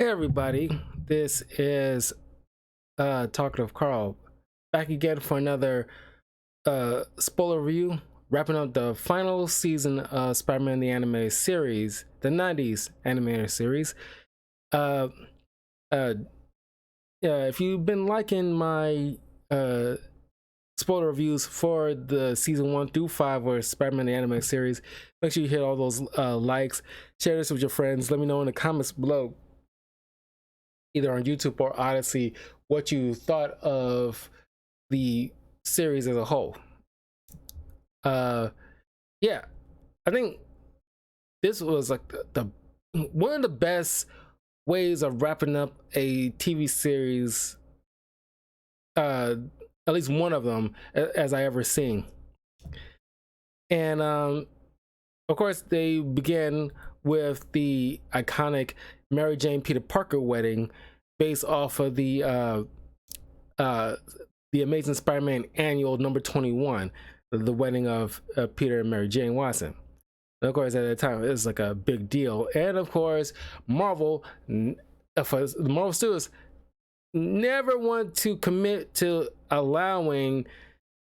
Hey everybody, this is Talkative Carl back again for another spoiler review, wrapping up the final season of Spider-Man the Anime series, the 90s animated series. Uh, uh, if you've been liking my spoiler reviews for the season 1 through 5 or Spider-Man the Anime series, make sure you hit all those likes, share this with your friends, let me know in the comments below, either on YouTube or Odyssey, what you thought of the series as a whole. Yeah, I think this was like the one of the best ways of wrapping up a TV series, at least one of them as I ever seen. And of course they began with the iconic Mary Jane Peter Parker wedding based off of the Amazing Spider-Man Annual number 21, the wedding of Peter and Mary Jane Watson. And of course, at the time, it was like a big deal. And of course, Marvel, for the Marvel Studios, never want to commit to allowing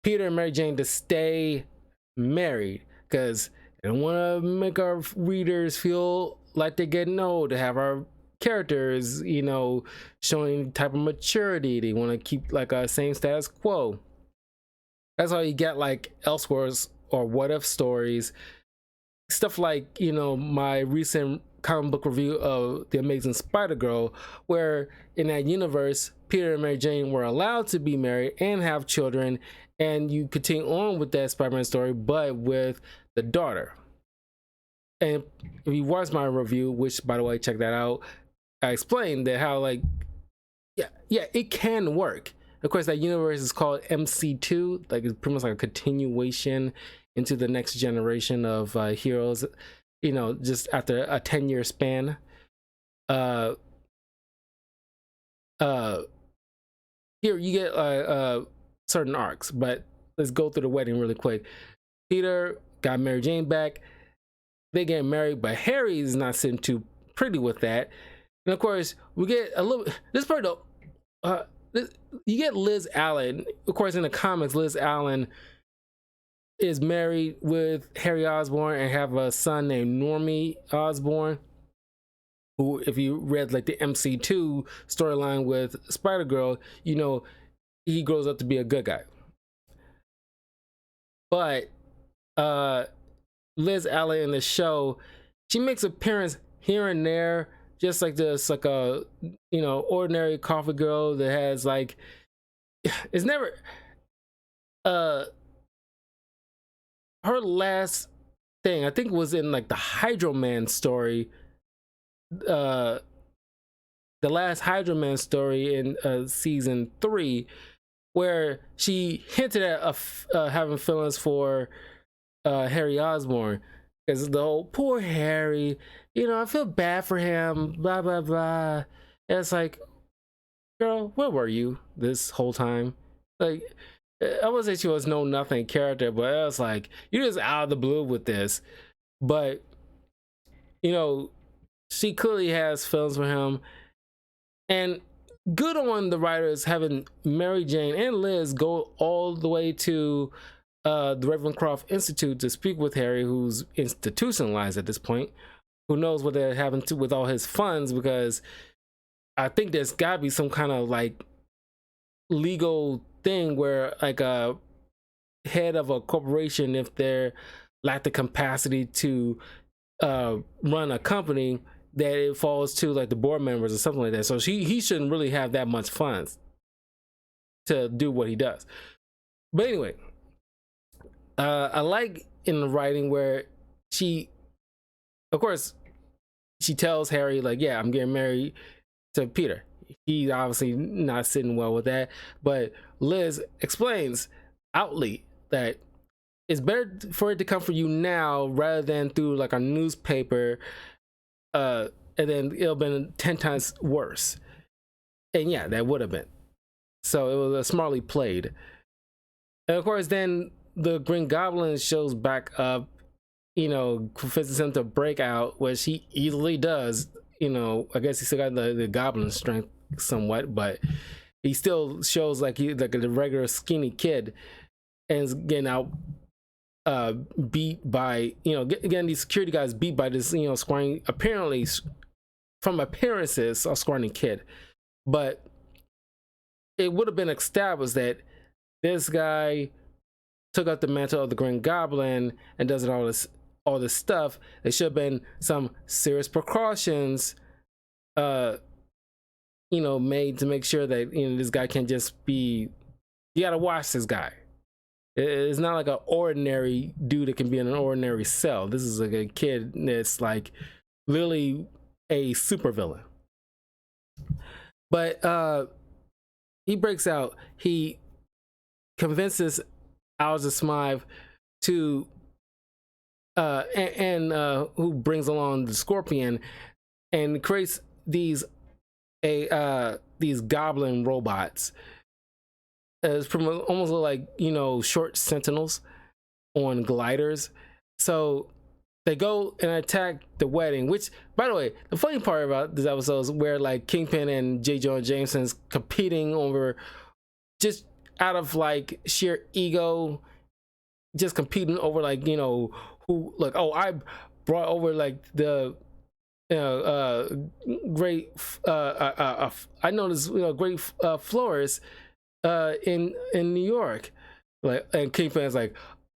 Peter and Mary Jane to stay married because they don't want to make our readers feel like they're getting old, to have our characters, you know, showing type of maturity. They want to keep like a same status quo. That's how you get like Elseworlds or What If stories, stuff like, you know, my recent comic book review of The Amazing Spider-Girl, where in that universe Peter and Mary Jane were allowed to be married and have children, and you continue on with that Spider-Man story but with the daughter. And if you watch my review, which by the way, check that out, I explained that how like yeah it can work. Of course, that universe is called MC2, like it's pretty much like a continuation into the next generation of heroes, you know, just after a 10-year span. uh Here you get certain arcs, but let's go through the wedding really quick. Peter got Mary Jane back, they get married, but Harry is not sitting too pretty with that. And of course, we get a little. This part though, you get Liz Allen. Of course, in the comics, Liz Allen is married with Harry Osborn and have a son named Normie Osborn, who, if you read like the MC2 storyline with Spider-Girl, you know he grows up to be a good guy. But Liz Allen in the show, she makes appearance here and there, just like this, like a, you know, ordinary coffee girl that has like, it's never her last thing I think was in like the Hydro Man story, the last Hydro Man story in season 3, where she hinted at having feelings for Harry Osborn, because the whole poor Harry, you know, I feel bad for him, blah blah blah. And it's like, girl, where were you this whole time? Like, I would say she was no nothing character, but I was like, you're just out of the blue with this. But you know, she clearly has feelings for him, and good on the writers having Mary Jane and Liz go all the way to the Ravencroft Institute to speak with Harry, who's institutionalized at this point. Who knows what they're having to with all his funds, because I think there's gotta be some kind of like legal thing where like a head of a corporation, if they're lack the capacity to run a company, that it falls to like the board members or something like that. So he shouldn't really have that much funds to do what he does. But anyway, I like in the writing where she, of course, she tells Harry like, yeah, I'm getting married to Peter. He's obviously not sitting well with that, but Liz explains outly that it's better for it to come from you now rather than through like a newspaper, and then it'll been 10 times worse. And yeah, that would have been. So it was smartly played. And of course, then the Green Goblin shows back up, you know, convinces him to break out, which he easily does, you know, I guess he still got the goblin strength somewhat, but he still shows like he like a regular skinny kid and is getting out beat by, you know, again, these security guys beat by this, you know, scrawny, apparently from appearances, a scrawny kid. But it would have been established that this guy took up the mantle of the Green Goblin and does all this stuff. There should have been some serious precautions, you know, made to make sure that, you know, this guy can't just be. You gotta watch this guy. It's not like an ordinary dude that can be in an ordinary cell. This is like a kid that's like literally a supervillain. But he breaks out. He convinces Alistair Smythe to who brings along the Scorpion and creates these goblin robots. It's from almost like, you know, short sentinels on gliders. So they go and attack the wedding, which, by the way, the funny part about this episode is where like Kingpin and J. Jonah Jameson's competing over, just out of like sheer ego, just competing over like, you know, who like, oh, I brought over like the great I know this, you know, great florist in New York, like, and Kingpin's like,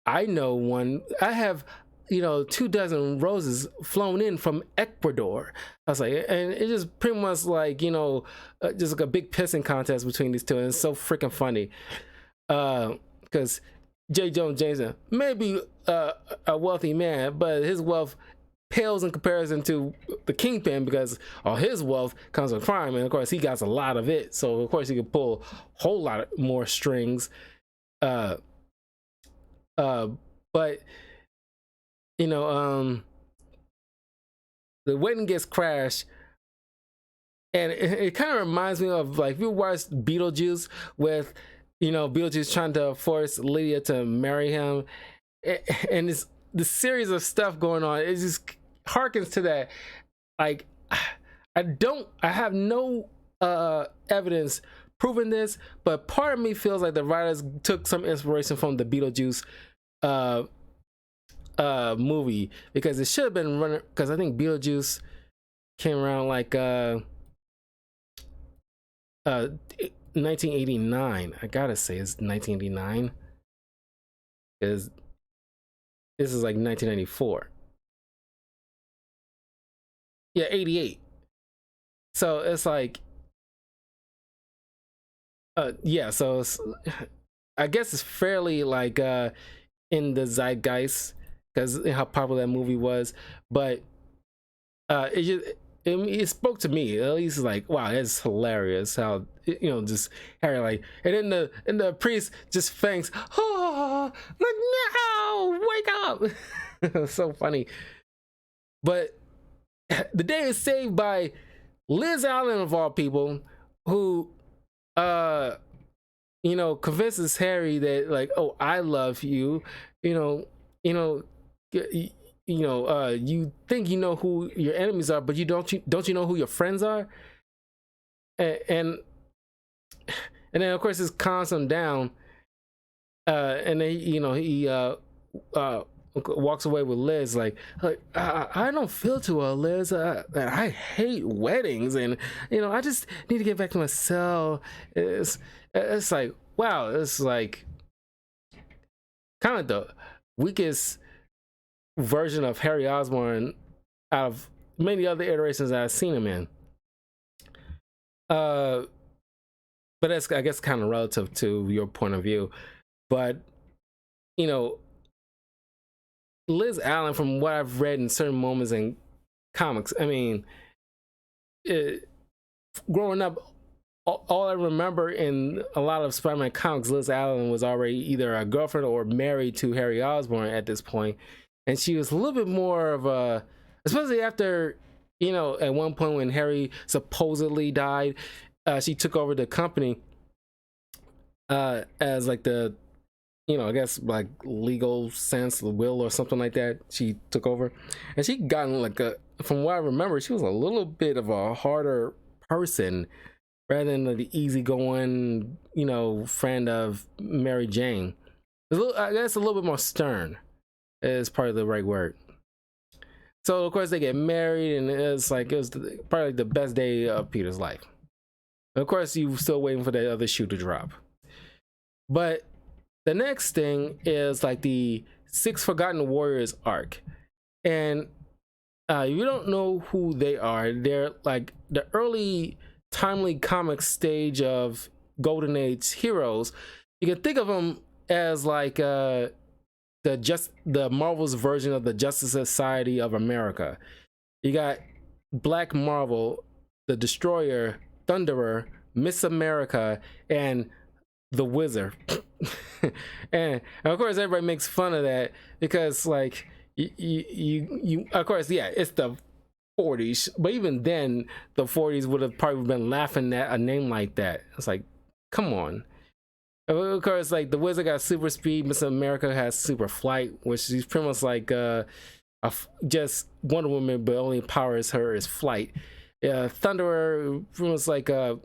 I know one. I have, you know, 24 roses flown in from Ecuador. I was like, and it just pretty much like, you know, just like a big pissing contest between these two, and it's so freaking funny. Because J. Jonah Jameson may be a wealthy man, but his wealth pales in comparison to the Kingpin, because all his wealth comes from crime, and of course he got a lot of it, so of course he could pull a whole lot more strings. But you know, the wedding gets crashed, and it kind of reminds me of like, if you watched Beetlejuice, with, you know, Beetlejuice trying to force Lydia to marry him, and it's the series of stuff going on. It just harkens to that. Like, I have no evidence proving this, but part of me feels like the writers took some inspiration from the Beetlejuice movie, because it should have been running, because I think Beetlejuice came around like 1989. I gotta say it's 1989, because this is like 1994. Yeah, 88. So it's like, yeah. So it's, I guess it's fairly like in the zeitgeist, because how popular that movie was. But it just it spoke to me. At least, like, wow, that's hilarious. How, you know, just Harry, like, and then the priest just thanks, oh, like, no, wake up. So funny. But the day is saved by Liz Allen, of all people, who you know, convinces Harry that, like, oh, I love you, you know, you think you know who your enemies are, but don't you know who your friends are? And then of course this calms him down, and then, you know, he walks away with Liz, like I don't feel too well, Liz. I hate weddings, and, you know, I just need to get back to my cell. It's like, wow, it's like kind of the weakest version of Harry Osborn out of many other iterations that I've seen him in. But that's, I guess, kind of relative to your point of view. But, you know, Liz Allen, from what I've read in certain moments in comics, I mean, growing up, all I remember in a lot of Spider-Man comics, Liz Allen was already either a girlfriend or married to Harry Osborn at this point. And she was a little bit more of a, especially after, you know, at one point when Harry supposedly died, she took over the company as like the I guess like legal sense, the will or something like that. She took over, and she gotten like from what I remember, she was a little bit of a harder person rather than the easygoing, friend of Mary Jane. I guess a little bit more stern is probably the right word. So of course they get married, and it was probably the best day of Peter's life. Of course, you still waiting for that other shoe to drop. But the next thing is like the Six Forgotten Warriors arc, and you don't know who they are. They're like the early timely comic stage of Golden Age heroes. You can think of them as like the Marvel's version of the Justice Society of America. You got Black Marvel, the Destroyer, Thunderer, Miss America, and the Wizard. And of course everybody makes fun of that because like you of course, yeah, it's the 40s, but even then the 40s would have probably been laughing at a name like that. It's like, come on. Of course, like the Wizard got super speed, Miss America has super flight, which is pretty much like just Wonder Woman, but only powers her is flight. Thunderer pretty much like a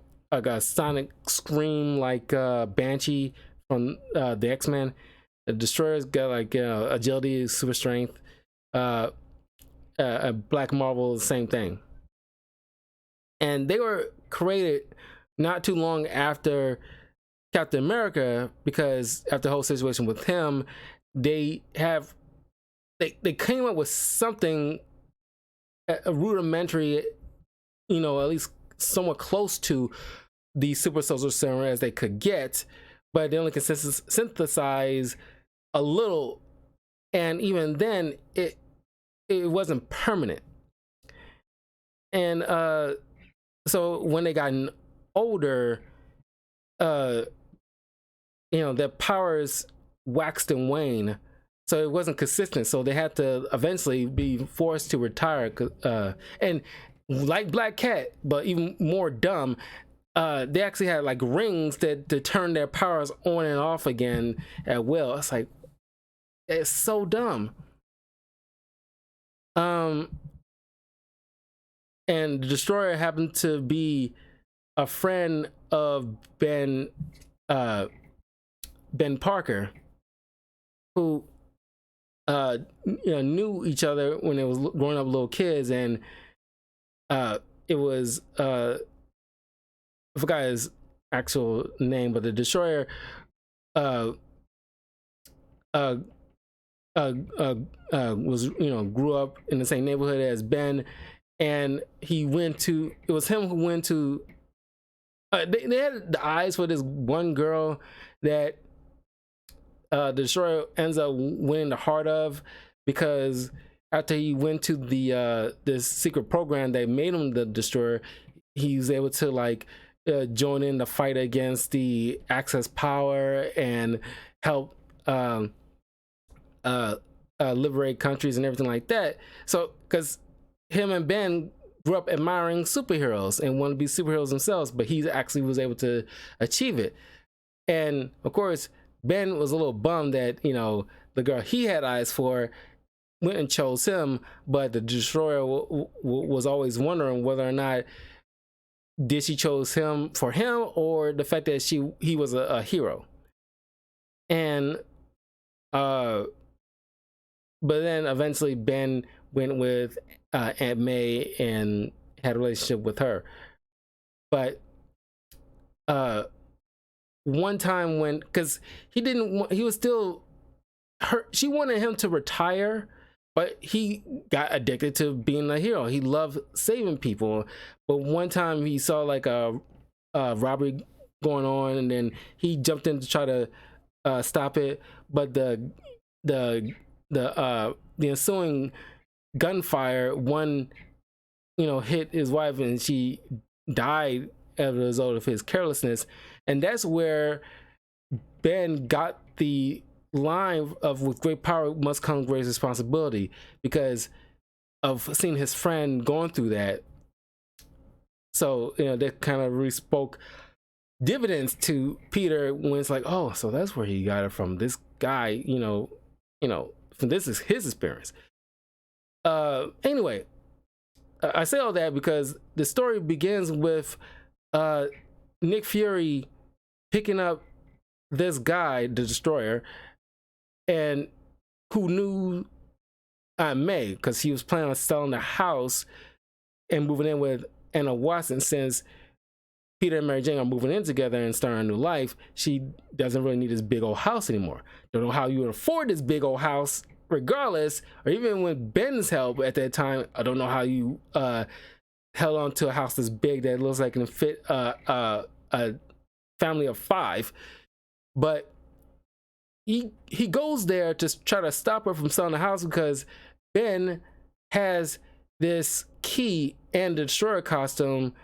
sonic scream, like Banshee from the X-Men. The Destroyer's got like agility, super strength. Black Marvel, the same thing. And they were created not too long after Captain America, because after the whole situation with him, they came up with something a rudimentary, at least somewhat close to the super soldier serum as they could get, but they only can synthesize a little, and even then it wasn't permanent. And so when they got older, their powers waxed and waned, so it wasn't consistent, so they had to eventually be forced to retire. And like Black Cat, but even more dumb, they actually had like rings that to turn their powers on and off again at will. It's like, it's so dumb. And the Destroyer happened to be a friend of Ben Parker, who knew each other when they was growing up little kids, and it was I forgot his actual name, but the Destroyer was grew up in the same neighborhood as Ben, and it was him who went to they had the eyes for this one girl that the Destroyer ends up winning the heart of, because after he went to the this secret program that made him the Destroyer, he was able to like join in the fight against the Axis power and help liberate countries and everything like that. So because him and Ben grew up admiring superheroes and wanted to be superheroes themselves, but he actually was able to achieve it. And of course Ben was a little bummed that the girl he had eyes for went and chose him, but the Destroyer was always wondering whether or not did she chose him for him or the fact that he was a hero. And but then eventually Ben went with Aunt May and had a relationship with her. But one time when, because he was still hurt, she wanted him to retire, but he got addicted to being a hero. He loved saving people. But one time he saw like a robbery going on, and then he jumped in to try to stop it, but the ensuing gunfire, one hit his wife and she died as a result of his carelessness. And that's where Ben got the line of "with great power must come great responsibility," because of seeing his friend going through that. So that kind of really spoke dividends to Peter when it's like, oh, so that's where he got it from. This guy, this is his experience. Anyway, I say all that because the story begins with Nick Fury picking up this guy, the Destroyer, and who knew Aunt May because he was planning on selling the house and moving in with Anna Watson. Since Peter and Mary Jane are moving in together and starting a new life, she doesn't really need this big old house anymore. Don't know how you would afford this big old house regardless, or even with Ben's help at that time. I don't know how you held on to a house this big that looks like it can fit a family of 5. But he goes there to try to stop her from selling the house because Ben has this key and the Destroyer costume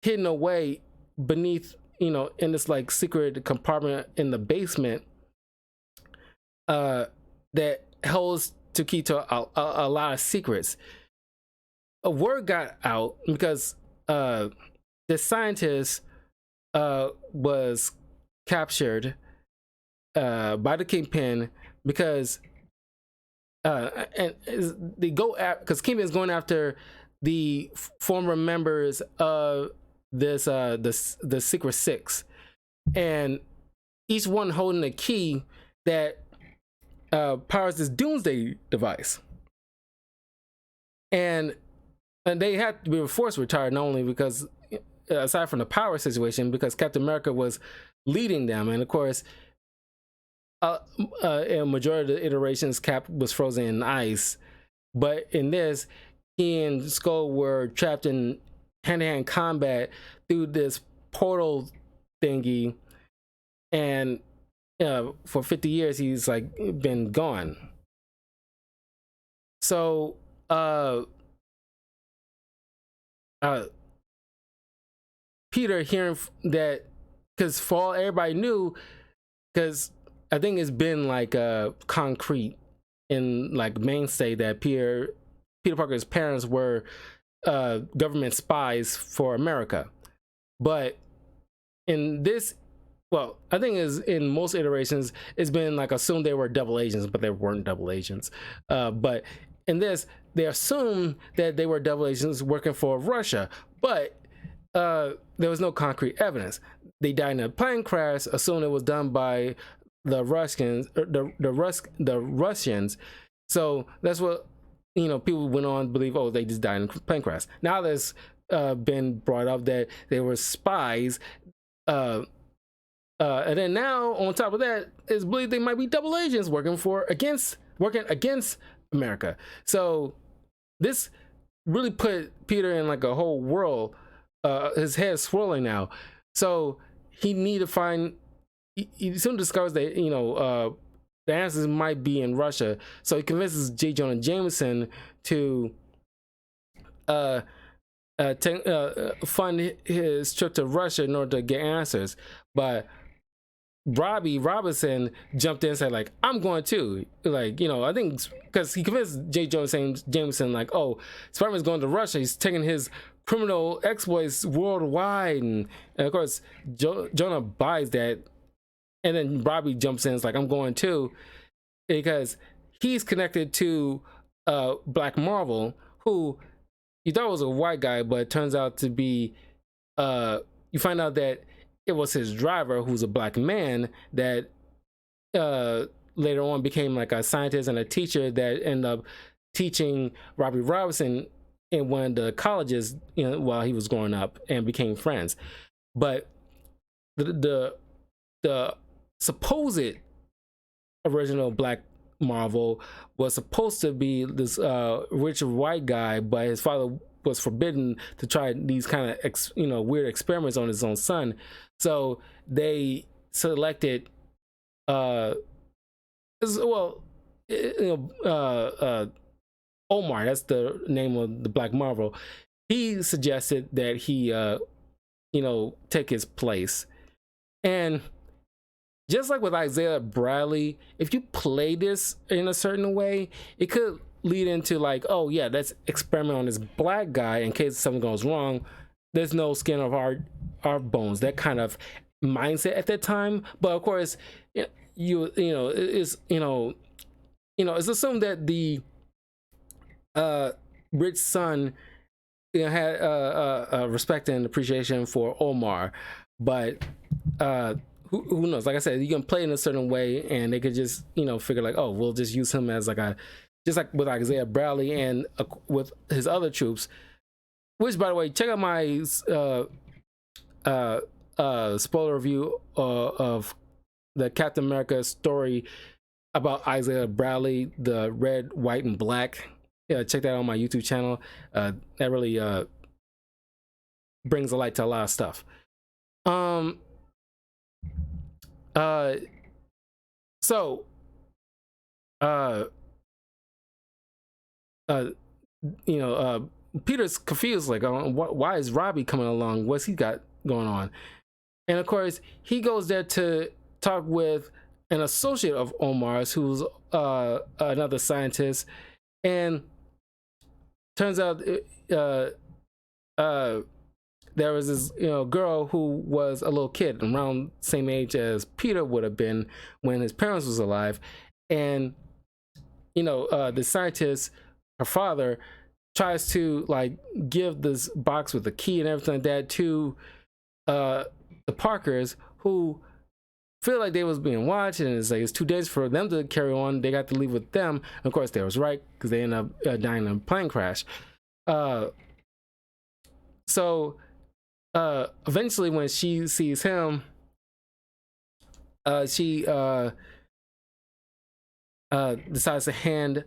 hidden away beneath, in this like secret compartment in the basement that holds the key to a lot of secrets. A word got out because the scientist was captured by the Kingpin because and they go at because Kingpin is going after the former members of this the Secret Six, and each one holding a key that powers this doomsday device, and they had to be forced retired, not only because aside from the power situation, because Captain America was leading them, and of course in a majority of the iterations Cap was frozen in ice, but in this he and Skull were trapped in hand-to-hand combat through this portal thingy, and for 50 years he's like been gone. So Peter hearing that, because for all everybody knew, because I think it's been like concrete in like mainstay that Peter Parker's parents were government spies for America. But in this, well, I think is in most iterations it's been like assumed they were double agents, but they weren't double agents. But in this, they assumed that they were double agents working for Russia, but there was no concrete evidence. They died in a plane crash, assumed it was done by the Russians, the Russians. So that's what people went on to believe. Oh, they just died in a plane crash. Now there's been brought up that they were spies, and then now on top of that, it's believed they might be double agents working against America. So this really put Peter in like a whole whirl. His head's swirling now. So he need to find. He soon discovers that the answers might be in Russia. So he convinces J. Jonah Jameson to fund his trip to Russia in order to get answers. But Robbie Robinson jumped in and said, like, I'm going too. Like, I think because he convinced J. Jonah Jameson, like, oh, Spider-Man's going to Russia. He's taking his criminal exploits worldwide. And of course, Jonah buys that. And then Robbie jumps in and is like, I'm going too. Because he's connected to Black Marvel, who you thought was a white guy, but it turns out to be, you find out that it was his driver, who's a black man, that later on became like a scientist and a teacher that ended up teaching Robbie Robinson in one of the colleges while he was growing up, and became friends. But the supposed original Black Marvel was supposed to be this rich white guy, but his father was forbidden to try these kind of weird experiments on his own son. So they selected Omar, that's the name of the Black Marvel. He suggested that he take his place. And just like with Isaiah Bradley, if you play this in a certain way, it could lead into like, oh yeah, let's experiment on this black guy in case something goes wrong. There's no skin of our bones. That kind of mindset at that time. But of course, it's it's assumed that the uh rich son had respect and appreciation for Omar, but who knows? Like I said, you can play in a certain way, and they could just figure like, oh, we'll just use him as like a, just like with Isaiah Bradley and with his other troops. Which, by the way, check out my spoiler review of the Captain America story about Isaiah Bradley, the red, white, and black. Yeah, check that out on my YouTube channel. That really brings a light to a lot of stuff. So Peter's confused, like, why is Robbie coming along? What's he got going on? And of course, he goes there to talk with an associate of Omar's, who's another scientist, and turns out there was this girl who was a little kid around the same age as Peter would have been when his parents was alive, and the scientist, her father, tries to like give this box with the key and everything like that to the Parkers, who feel like they was being watched, and it's like it's too dangerous for them to carry on. They got to leave with them. And of course, they was right, because they end up dying in a plane crash. So eventually, when she sees him, she decides to hand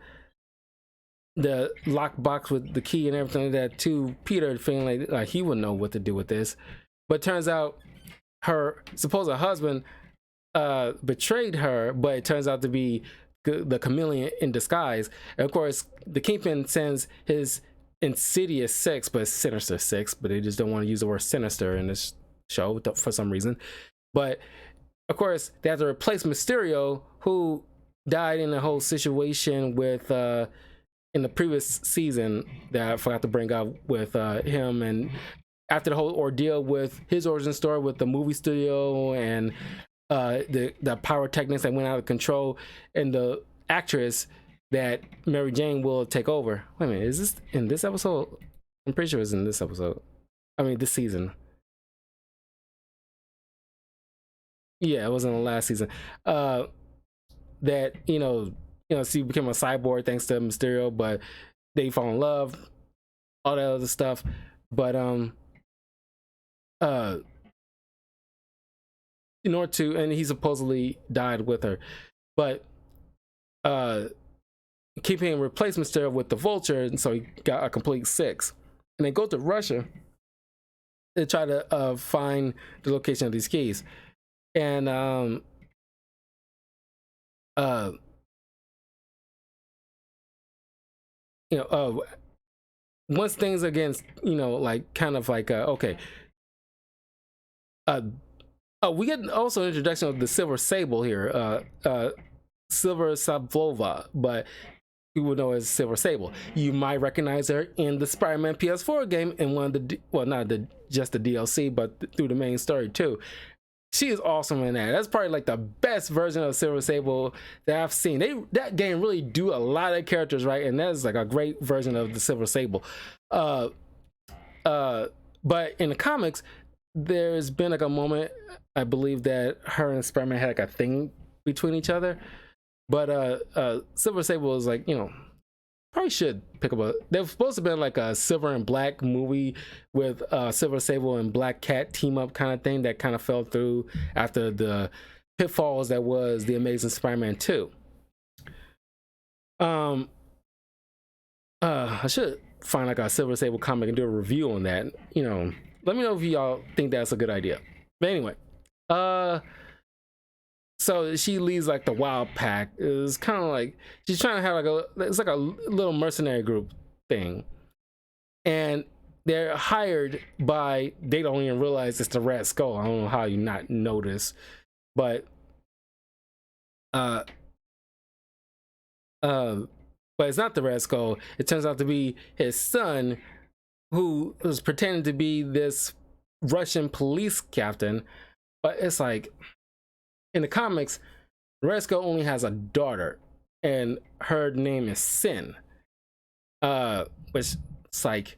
the lock box with the key and everything like that to Peter, feeling like he would know what to do with this. But turns out her supposed husband betrayed her, but it turns out to be the chameleon in disguise. And of course, the Kingpin sends his insidious six, but sinister six, but they just don't want to use the word sinister in this show for some reason. But of course, they have to replace Mysterio, who died in the whole situation with in the previous season that I forgot to bring up with him, and after the whole ordeal with his origin story with the movie studio and the pyrotechnics that went out of control, and the actress that Mary Jane will take over. Wait a minute, is this in this episode? I'm pretty sure it's in this episode. I mean, this season. Yeah, it was in the last season. That she became a cyborg thanks to Mysterio, but they fall in love, all that other stuff. But in order to, and he supposedly died with her, but keeping replaced Mysterio with the Vulture, and so he got a complete six. And they go to Russia to try to find the location of these keys. And once things against like kind of like okay, we get also an introduction of the Silver Sable here, Silver Sablova, but people know as Silver Sable. You might recognize her in the Spider-Man PS4 game in one of the not just the DLC, but through the main story too. She is awesome in that. That's probably like the best version of Silver Sable that I've seen. That game really do a lot of characters right, and that's like a great version of the Silver Sable. But in the comics, there's been like a moment, I believe, that her and Spider-Man had like a thing between each other. But Silver Sable is like, probably should pick up there was supposed to be like a Silver and Black movie with Silver Sable and Black Cat team up kind of thing that kind of fell through after the pitfalls that was the Amazing Spider-Man 2. I should find like a Silver Sable comic and do a review on that. Let me know if y'all think that's a good idea. But anyway, so she leads like the Wild Pack. It's kind of like she's trying to have it's like a little mercenary group thing, and they're hired by, they don't even realize it's the Red Skull. I don't know how you not notice, but it's not the Red Skull. It turns out to be his son, who was pretending to be this Russian police captain. But it's like, in the comics, Red Skull only has a daughter, and her name is Sin. Which it's like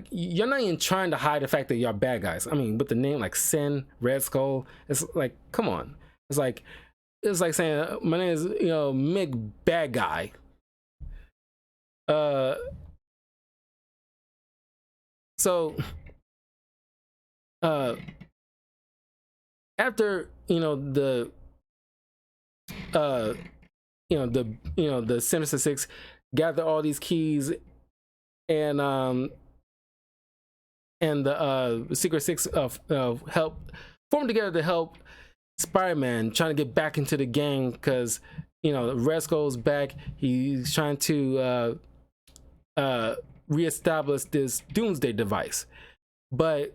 you're not even trying to hide the fact that you're bad guys. I mean, with the name like Sin, Red Skull, it's like, come on. It's like saying my name is, you know, Mick Bad Guy. Uh, so uh, after uh, the Sinister Six gather all these keys, and the Secret Six of help form together to help Spider-Man trying to get back into the gang, because Red Skull's back. He's trying to reestablish this Doomsday device, but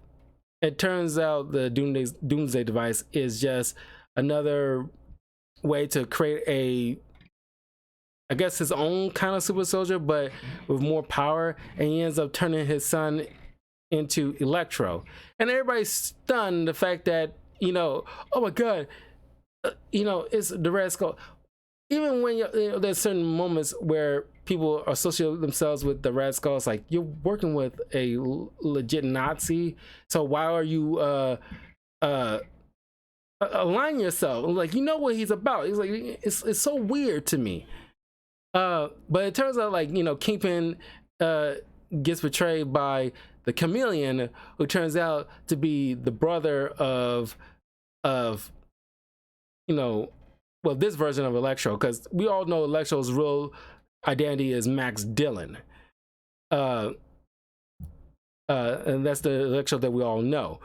it turns out the Doomsday device is just another way to create I guess his own kind of super soldier, but with more power, and he ends up turning his son into Electro. And everybody's stunned the fact that, oh my god, it's the Red Skull. Even when there's certain moments where people associate themselves with the Red Skull, it's like, you're working with a legit Nazi, so why are you align yourself? Like, what he's about. He's like, it's so weird to me. But it turns out, like, Kingpin gets betrayed by the Chameleon, who turns out to be the brother of this version of Electro, because we all know Electro's real identity is Max Dillon. And that's the Electro that we all know.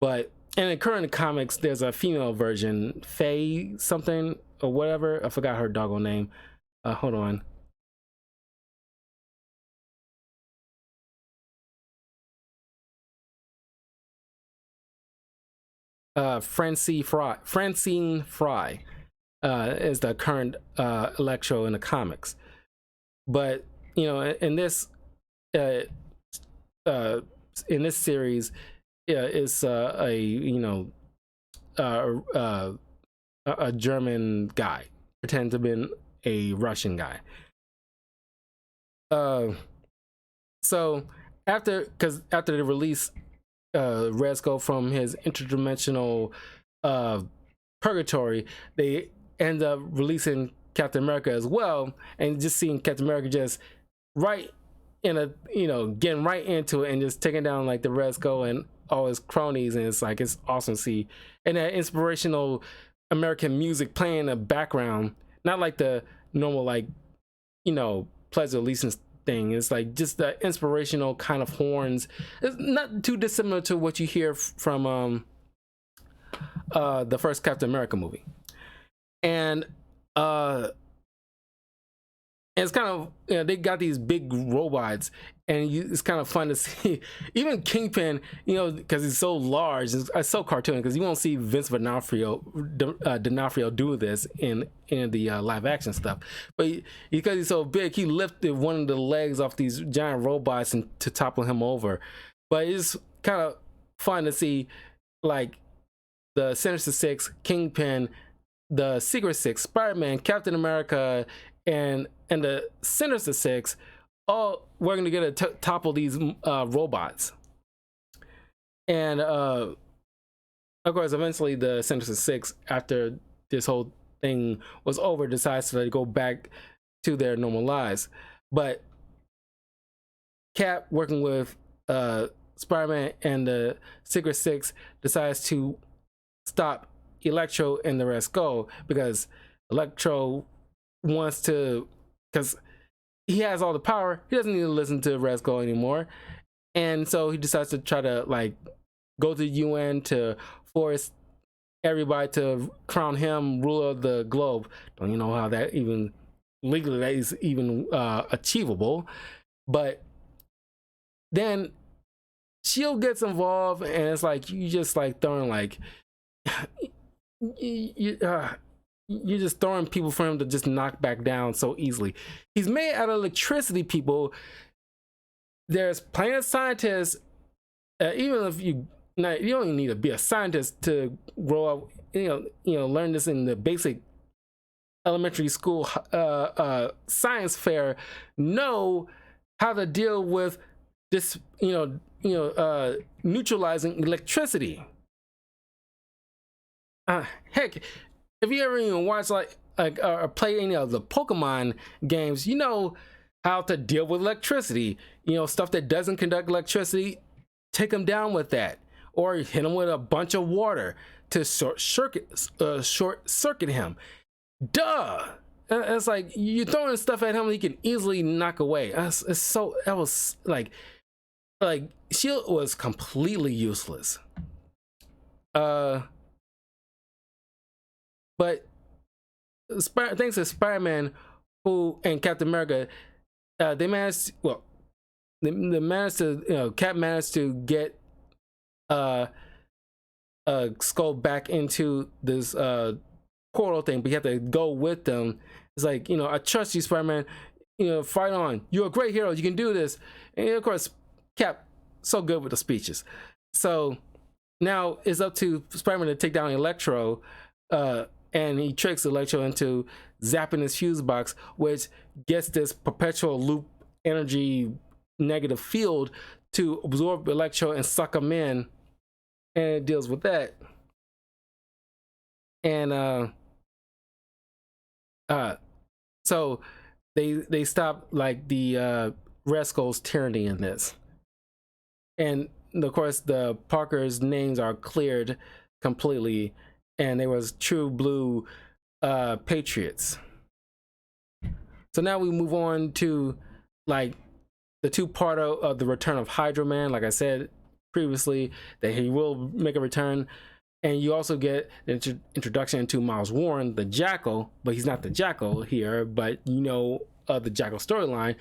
But in the current comics, there's a female version, Faye something or whatever. I forgot her doggone name. Hold on. Francine Fry is the current Electro in the comics. But in this series, it's a German guy pretend to be a Russian guy. So after they release Red Skull from his interdimensional purgatory, they end up releasing Captain America as well, and just seeing Captain America just getting right into it and just taking down like the Red Skull and all his cronies, and it's awesome to see. And that inspirational American music playing in the background, not like the normal Pledge of Allegiance thing. It's like just the inspirational kind of horns. It's not too dissimilar to what you hear from the first Captain America movie. And it's kind of, they got these big robots, and it's kind of fun to see. Even Kingpin, because he's so large, it's so cartoony, because you won't see Vince D'Onofrio do this in the live action stuff. But because he's so big, he lifted one of the legs off these giant robots and to topple him over. But it's kind of fun to see, like, the Sinister Six, Kingpin, the Secret Six, Spider-Man, Captain America, and the Sinister Six all working together to topple these robots. And of course, eventually the Sinister Six, after this whole thing was over, decides to go back to their normal lives. But Cap, working with Spider-Man and the Secret Six, decides to stop Electro and the Red Skull, because Electro wants to, because he has all the power, he doesn't need to listen to Red Skull anymore. And so he decides to try to go to the UN to force everybody to crown him ruler of the globe. Don't you know how that even legally that is even achievable? But then Shield gets involved, and it's like you just throwing you're just throwing people for him to just knock back down so easily. He's made out of electricity, people. There's plenty of scientists, even if you don't even need to be a scientist to grow up, learn this in the basic elementary school science fair know how to deal with this, neutralizing electricity. Heck, if you ever even watch or play any of the Pokemon games, you know how to deal with electricity. Stuff that doesn't conduct electricity, take them down with that, or hit them with a bunch of water to short circuit him. Duh. It's like you're throwing stuff at him he can easily knock away. That was like Shield was completely useless. But thanks to Spider-Man and Captain America, they managed. Well, they managed to. Cap managed to get Skull back into this portal thing, but you have to go with them. It's like, I trust you, Spider-Man. Fight on. You're a great hero. You can do this. And of course, Cap, so good with the speeches. So now it's up to Spider-Man to take down Electro, and he tricks Electro into zapping his fuse box, which gets this perpetual loop energy negative field to absorb Electro and suck him in, and it deals with that. And so they stop like the Red Skull's tyranny in this, and of course the Parker's names are cleared completely, and they was true blue patriots. So now we move on to like the two-part of the return of Hydro Man. Like I said previously, that he will make a return. And you also get the introduction to Miles Warren, the Jackal, but he's not the Jackal here, but the Jackal storyline.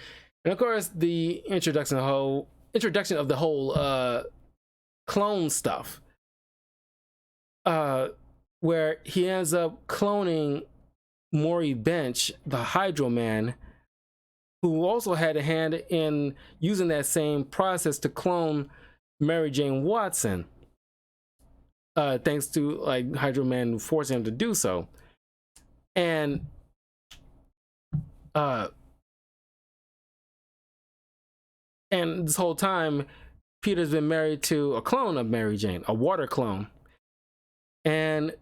And of course, the introduction of the whole clone stuff, where he ends up cloning Maury Bench, the Hydro Man, who also had a hand in using that same process to clone Mary Jane Watson. Thanks to like Hydro Man forcing him to do so. And this whole time Peter's been married to a clone of Mary Jane, a water clone. And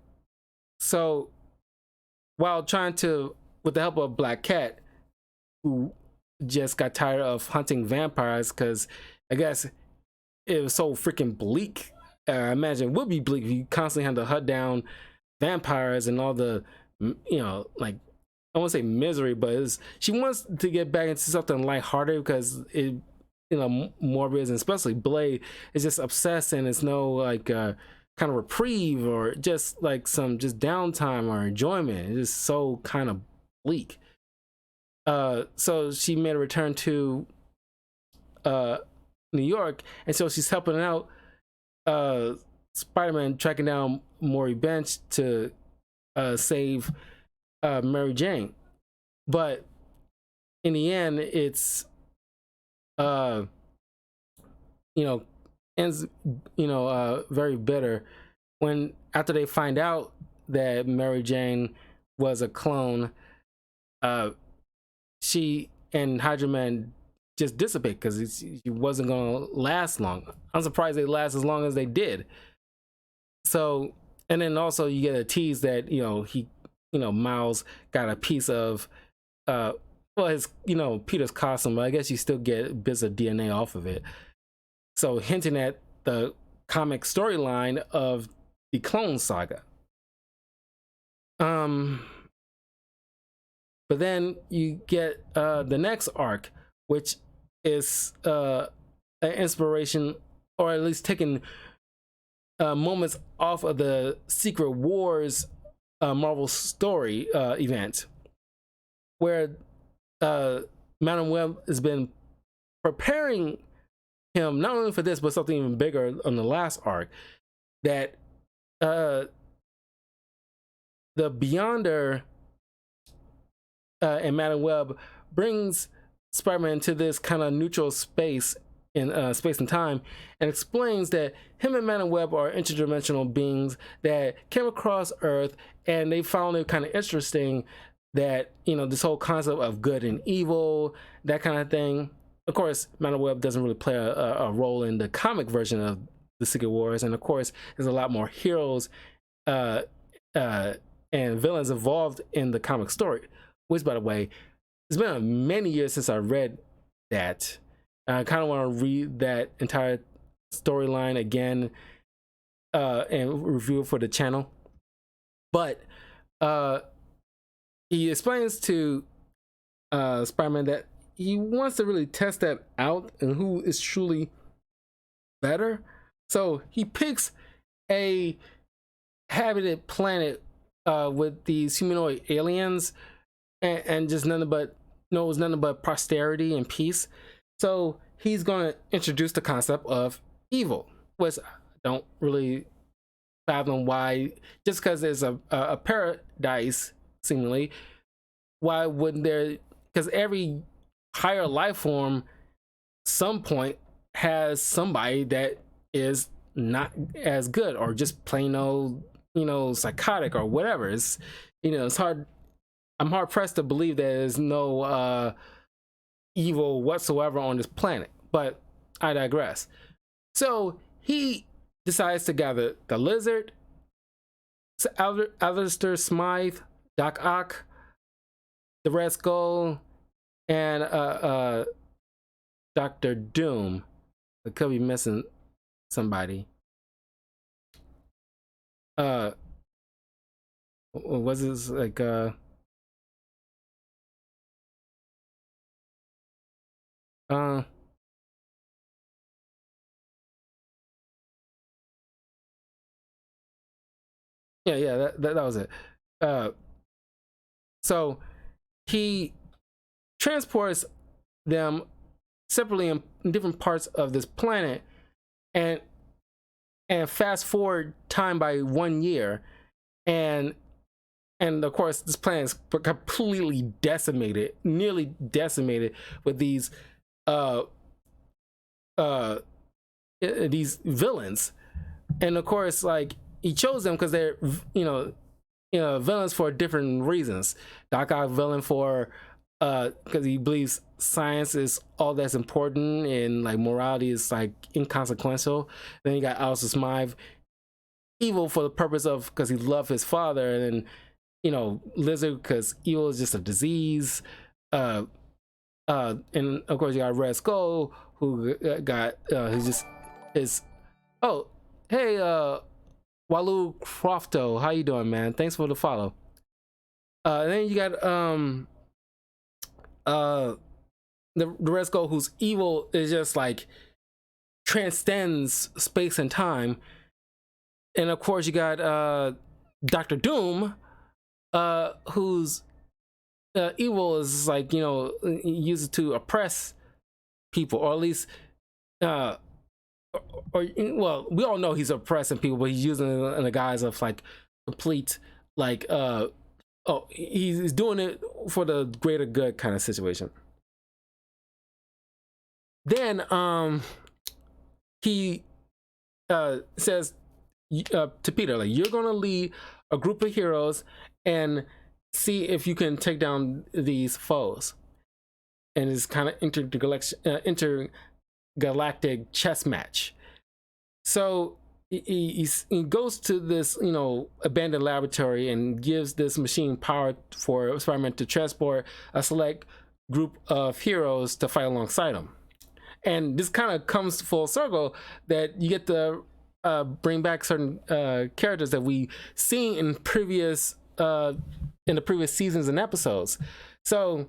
so while trying to, with the help of Black Cat, who just got tired of hunting vampires because I guess it was so freaking bleak. I imagine it would be bleak if you constantly had to hunt down vampires and all the, like, I won't say misery, but she wants to get back into something lighthearted because it, Morbius and especially Blade is just obsessed, and it's no like kind of reprieve or just like some just downtime or enjoyment. It's just so kind of bleak. So she made a return to New York, and so she's helping out Spider-Man tracking down Maury Bench to save Mary Jane. But in the end, it's ends very bitter when after they find out that Mary Jane was a clone, she and Hydro Man just dissipate because it wasn't gonna last long. I'm surprised they last as long as they did. So, and then also you get a tease that Miles got a piece of his Peter's costume, but I guess you still get bits of DNA off of it. So hinting at the comic storyline of the Clone Saga. But then you get the next arc, which is an inspiration, or at least taking moments off of the Secret Wars Marvel story event, where Madam Web has been preparing him not only for this but something even bigger on the last arc, that the Beyonder and Madam Web brings Spider-Man to this kind of neutral space in space and time, and explains that him and Madam Web are interdimensional beings that came across Earth, and they found it kind of interesting that, you know, this whole concept of good and evil, that kind of thing. Of course, Madam Web doesn't really play a role in the comic version of the Secret Wars, and of course, there's a lot more heroes uh, uh, and villains involved in the comic story. Which, by the way, it's been many years since I read that. I kind of want to read that entire storyline again and review it for the channel. But he explains to Spider-Man that he wants to really test that out and who is truly better. So he picks a habited planet with these humanoid aliens and just nothing but knows nothing but prosperity and peace. So he's going to introduce the concept of evil, which I don't really fathom why, just because there's a paradise seemingly, why wouldn't there? Because every higher life form some point has somebody that is not as good or just plain old, you know, psychotic or whatever. It's, you know, it's hard. I'm hard pressed to believe there's no evil whatsoever on this planet, but I digress. So he decides to gather the Lizard, Alistair Smythe, Doc Ock, the Red Skull, and Dr. Doom. I could be missing somebody. Was this like yeah, that was it. So he transports them separately in different parts of this planet, and fast forward time by 1 year, and of course this planet is completely decimated, nearly decimated, with these villains. And of course, like, he chose them because they're, you know, villains for different reasons. Doc Ock villain for because he believes science is all that's important and like morality is like inconsequential. Then you got Alistair Smythe, evil for the purpose of because he loved his father. And then, you know, Lizard because evil is just a disease. And of course you got Red Skull who got he's just his. Oh, hey, Walu Crofto, how you doing, man? Thanks for the follow. And then you got the Red Skull, whose evil is just like transcends space and time. And of course you got Dr. Doom, whose evil is like, you know, used to oppress people, or at least or well, we all know he's oppressing people, but he's using it in the guise of like complete like he's doing it for the greater good kind of situation. Then he says to Peter, like, you're gonna lead a group of heroes and see if you can take down these foes. And it's kind of intergalactic chess match. So he goes to this, you know, abandoned laboratory and gives this machine power for Spider-Man to transport a select group of heroes to fight alongside him. And this kind of comes full circle that you get to bring back certain characters that we seen in the previous seasons and episodes. So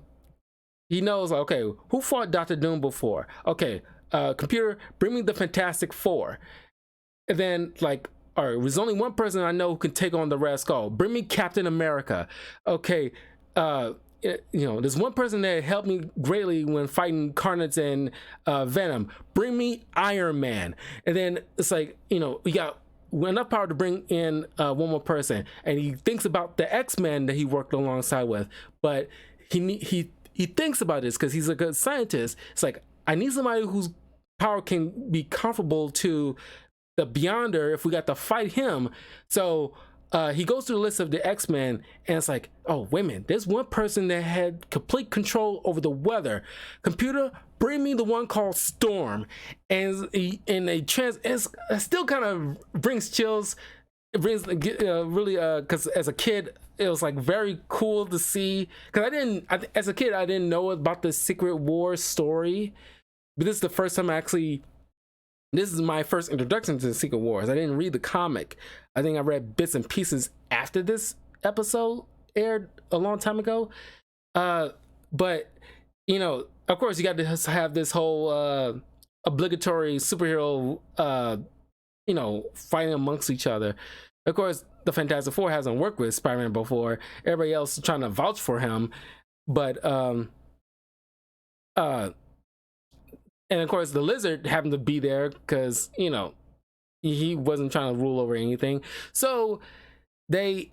he knows, okay, who fought Dr. Doom before? Okay, computer, bring me the Fantastic Four. And then, like, all right, there's only one person I know who can take on the Red Skull. Bring me Captain America. Okay, you know, there's one person that helped me greatly when fighting Carnage and Venom. Bring me Iron Man. And then it's like, you know, we got enough power to bring in one more person. And he thinks about the X-Men that he worked alongside with, but he thinks about this because he's a good scientist. It's like, I need somebody whose power can be comparable to the Beyonder if we got to fight him. So he goes through the list of the X-Men, and it's like, oh, wait a minute, there's one person that had complete control over the weather. Computer, bring me the one called Storm. And it still kind of brings chills. It brings really, because as a kid, it was like very cool to see. Because as a kid, I didn't know about the Secret Wars story, but this is the first time this is my first introduction to the Secret Wars. I didn't read the comic. I think I read bits and pieces after this episode aired a long time ago. But of course, you got to have this whole obligatory superhero, fighting amongst each other. Of course, the Fantastic Four hasn't worked with Spider-Man before. Everybody else is trying to vouch for him, but and of course, the Lizard happened to be there because, he wasn't trying to rule over anything. So they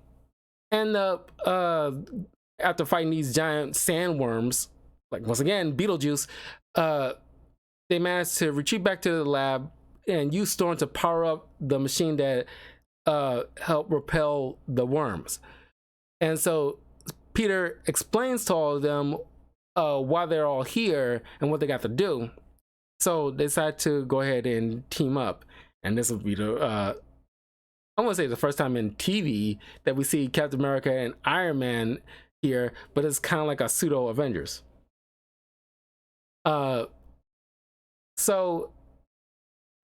end up, after fighting these giant sandworms, like once again, Beetlejuice, they managed to retreat back to the lab and use Storm to power up the machine that helped repel the worms. And so Peter explains to all of them why they're all here and what they got to do. So they decide to go ahead and team up, and this will be I want to say the first time in TV that we see Captain America and Iron Man here, but it's kind of like a pseudo Avengers. So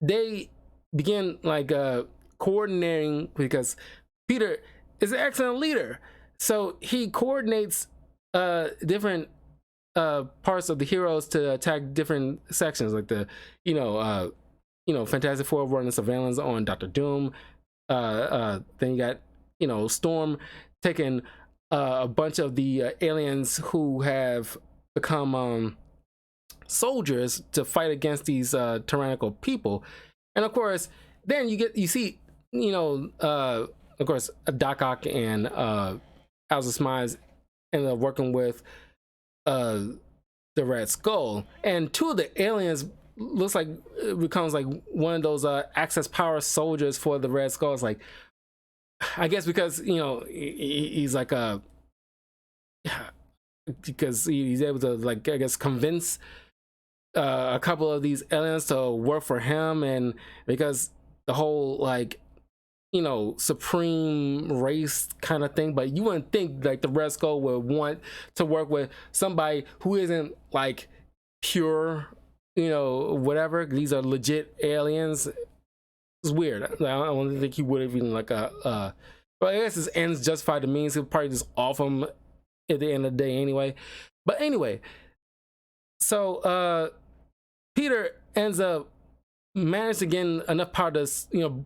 they begin coordinating, because Peter is an excellent leader, so he coordinates different parts of the heroes to attack different sections, like the Fantastic Four running surveillance on Dr. Doom. Then you got Storm taking a bunch of the aliens who have become soldiers to fight against these tyrannical people. And of course, then you see of course, Doc Ock and Alza Smiles ended up working with the Red Skull, and two of the aliens looks like it becomes like one of those access power soldiers for the Red Skull. It's like, I guess because he's like because he's able to, I guess, convince a couple of these aliens to work for him, and because the whole supreme race kind of thing. But you wouldn't think the Red Skull would want to work with somebody who isn't pure, whatever. These are legit aliens. It's weird. I don't think he would have even but I guess his ends justify the means. He'll probably just off him at the end of the day anyway. But anyway, so Peter ends up managed to get enough power to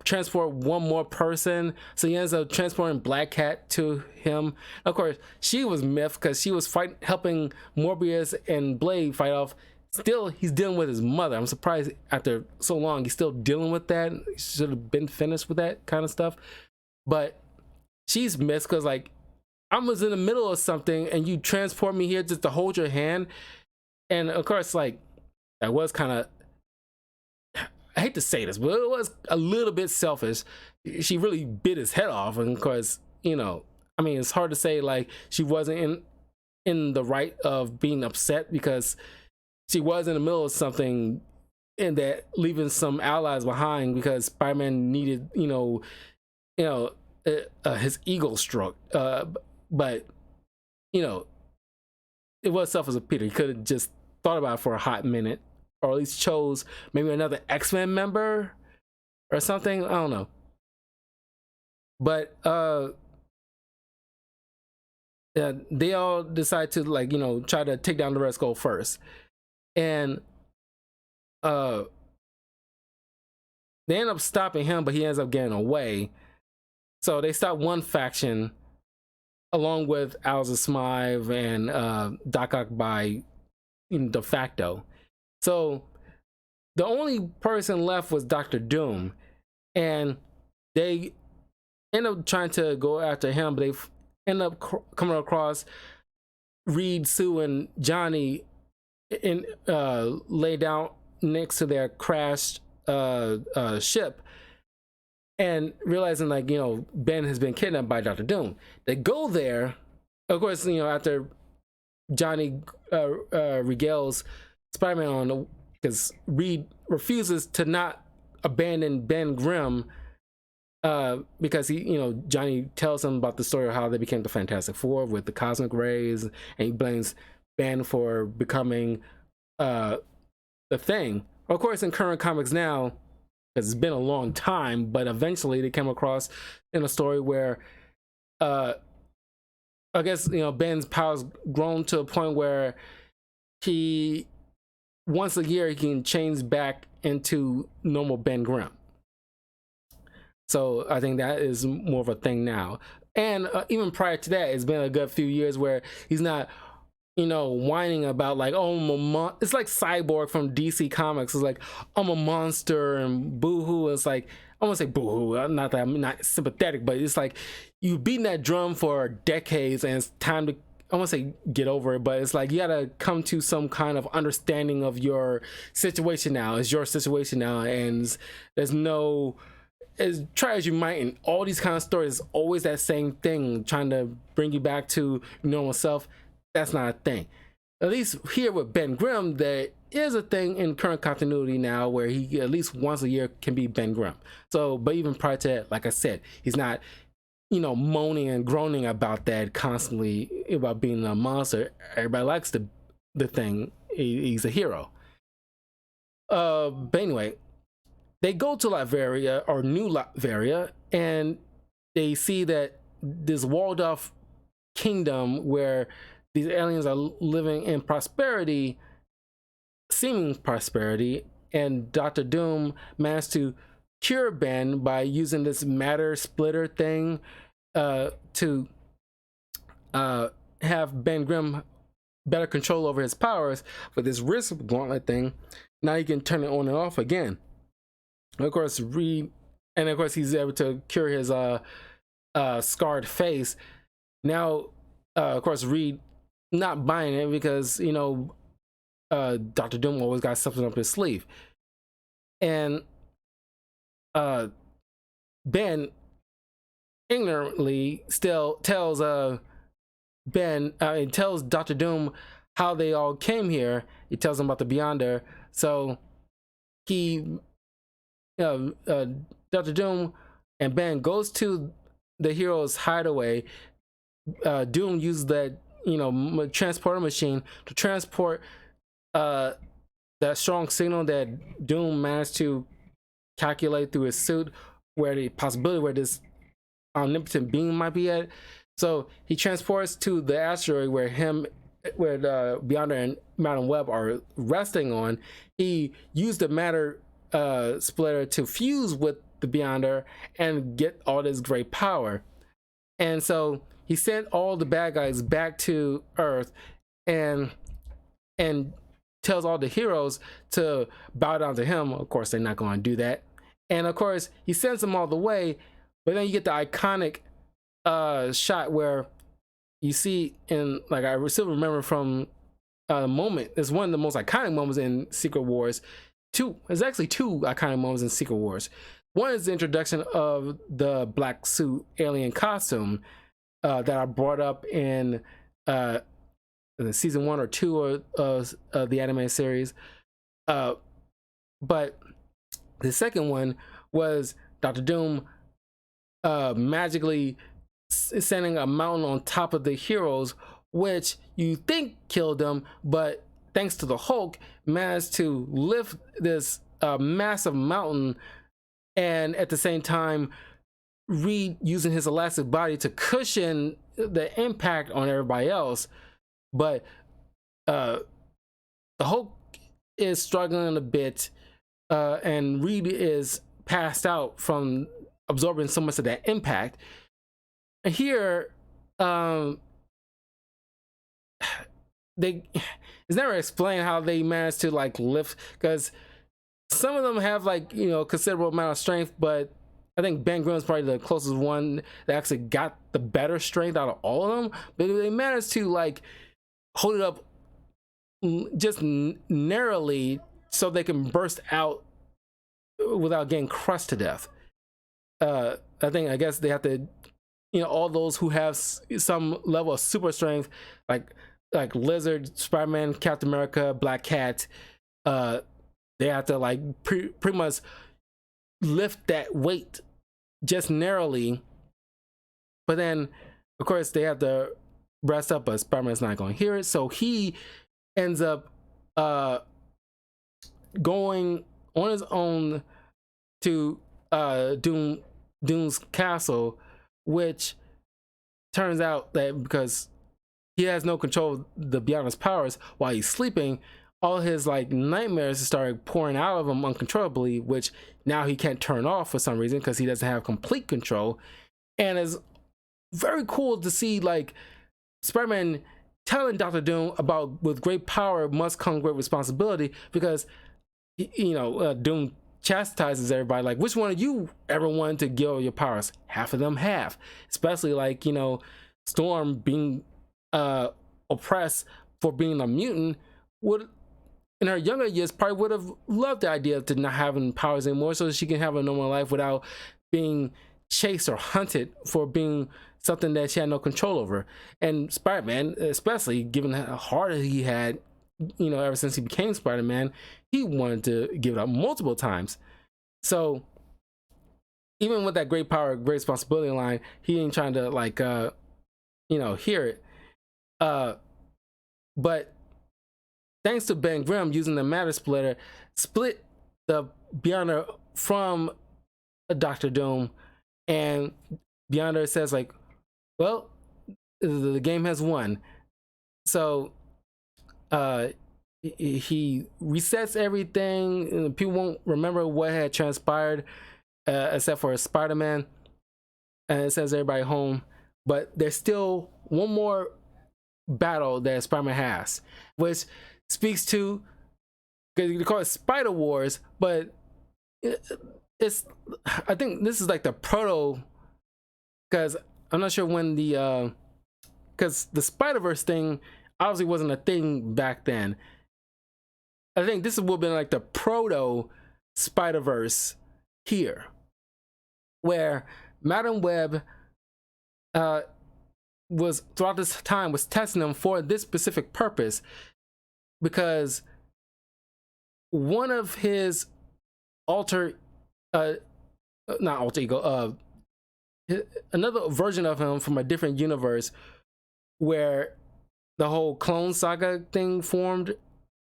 transport one more person, so he ends up transporting Black Cat to him. Of course, she was miffed because she was helping Morbius and Blade fight off. Still, he's dealing with his mother. I'm surprised after so long he's still dealing with that. He should have been finished with that kind of stuff. But she's miffed because I was in the middle of something and you transport me here just to hold your hand. And of course, that was kind of, I hate to say this, but it was a little bit selfish. She really bit his head off, and of course, it's hard to say she wasn't in the right of being upset, because she was in the middle of something, and that leaving some allies behind because Spider-Man needed his ego stroke. But it was selfish of Peter. He could have just thought about it for a hot minute, or at least chose maybe another X-Men member or something. I don't know. But they all decide to try to take down the Red Skull first. And they end up stopping him, but he ends up getting away. So they stop one faction along with Alza Smythe and Doc Ock by de facto. So the only person left was Dr. Doom, and they end up trying to go after him, but they end up coming across Reed, Sue, and Johnny in lay down next to their crashed ship. and realizing like, Ben has been kidnapped by Dr. Doom. They go there, of course, after Johnny regales Spider-Man on, because Reed refuses to not abandon Ben Grimm, because Johnny tells him about the story of how they became the Fantastic Four with the cosmic rays, and he blames Ben for becoming the Thing. Of course, in current comics now, because it's been a long time, but eventually they came across in a story where I guess Ben's powers grown to a point where he once a year he can change back into normal Ben Grimm. So I think that is more of a thing now. And even prior to that, it's been a good few years where he's not, whining about like, oh, it's like Cyborg from DC Comics. It's like, I'm a monster and boo-hoo. It's like, I want to say boo-hoo. Not that I'm not sympathetic, but it's like you've beaten that drum for decades and it's time to, I want to say get over it, but it's like you gotta come to some kind of understanding of your situation now. It's your situation now, and there's no, as try as you might in all these kind of stories, it's always that same thing trying to bring you back to normal self. That's not a thing. At least here with Ben Grimm, there is a thing in current continuity now where he at least once a year can be Ben Grimm. So, but even prior to that, like I said, he's not, moaning and groaning about that constantly about being a monster. Everybody likes the Thing. He's a hero. But anyway, they go to Latveria, or New Latveria, and they see that this walled off kingdom where these aliens are living in prosperity, seeming prosperity, and Dr. Doom managed to cure Ben by using this matter splitter thing to have Ben Grimm better control over his powers with this wrist gauntlet thing. Now he can turn it on and off again. Of course, he's able to cure his scarred face. Now, of course, Reed not buying it because Dr. Doom always got something up his sleeve, and Ben ignorantly still tells tells Dr. Doom how they all came here. He tells him about the Beyonder, so he Dr. Doom and Ben goes to the hero's hideaway. Doom uses that transporter machine to transport that strong signal that Doom managed to calculate through his suit, where the possibility where this omnipotent being might be at. So he transports to the asteroid where the Beyonder and Madam Web are resting on. He used the matter splitter to fuse with the Beyonder and get all this great power. And so he sent all the bad guys back to Earth and tells all the heroes to bow down to him. Of course, they're not going to do that. And of course, he sends them all the way, but then you get the iconic shot where you see, in like I still remember from a moment, it's one of the most iconic moments in Secret Wars. There's actually two iconic moments in Secret Wars. One is the introduction of the black suit alien costume that are brought up in season 1 or 2 of the anime series. But the second one was Dr. Doom magically sending a mountain on top of the heroes, which you think killed them, but thanks to the Hulk, managed to lift this massive mountain, and at the same time, Reed using his elastic body to cushion the impact on everybody else. But the Hulk is struggling a bit, and Reed is passed out from absorbing so much of that impact. And here, it's never explained how they managed to like lift, because some of them have like considerable amount of strength, but I think Ben Grimm is probably the closest one that actually got the better strength out of all of them. But they managed to like hold it up just narrowly so they can burst out without getting crushed to death. I guess they have to, all those who have some level of super strength, like Lizard, Spider-Man, Captain America, Black Cat, they have to like pretty much lift that weight just narrowly. But then, of course, they have to rest up, but Spider-Man's not going to hear it, so he ends up going on his own to Doom's castle, which turns out that because he has no control of the Beyonder's powers while he's sleeping, all his like nightmares started pouring out of him uncontrollably, which now he can't turn off for some reason because he doesn't have complete control. And it's very cool to see like Spider-Man telling Dr. Doom about with great power must come great responsibility, because Doom chastises everybody like, which one of you ever wanted to give your powers? Half of them have, especially like Storm being oppressed for being a mutant, would in her younger years probably would have loved the idea of not having powers anymore so that she can have a normal life without being chased or hunted for being something that she had no control over. And Spider-Man, especially given how hard he had, ever since he became Spider-Man, he wanted to give it up multiple times. So even with that great power, great responsibility line, he ain't trying to like hear it. But thanks to Ben Grimm using the Matter Splitter, split the Beyonder from Dr. Doom, and Beyonder says like, well, the game has won. So he resets everything, and people won't remember what had transpired except for Spider-Man, and it sends everybody home. But there's still one more battle that Spider-Man has, which speaks to, because you call it Spider Wars, but it's, I think this is like the proto, because I'm not sure when the because the Spider-Verse thing obviously wasn't a thing back then. I think this would have been like the proto Spider-Verse here, where Madam Web was throughout this time was testing them for this specific purpose, because one of his not alter ego, another version of him from a different universe where the whole clone saga thing formed,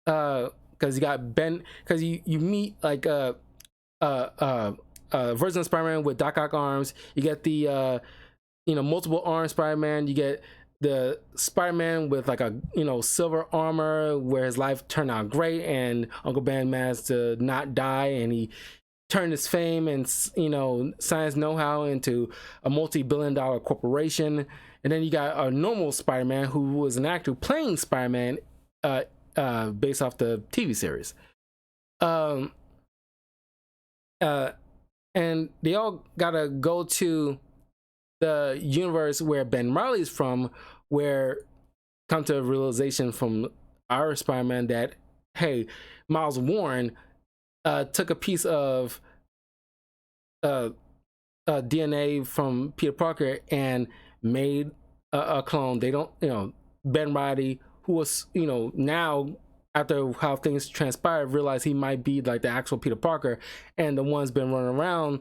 because you got Ben, because you meet like version of Spider-Man with Doc Ock arms, you get the multiple arm Spider-Man, you get the Spider-Man with like a silver armor where his life turned out great and Uncle Ben managed to not die, and he turned his fame and science know-how into a multi-billion-dollar corporation. And then you got a normal Spider-Man who was an actor playing Spider-Man based off the TV series, and they all gotta go to the universe where Ben Reilly's from, where come to a realization from our Spider-Man that, hey, Miles Warren took a piece of DNA from Peter Parker and made a clone. They don't, Ben Reilly, who was, now after how things transpired, realized he might be like the actual Peter Parker, and the one's been running around,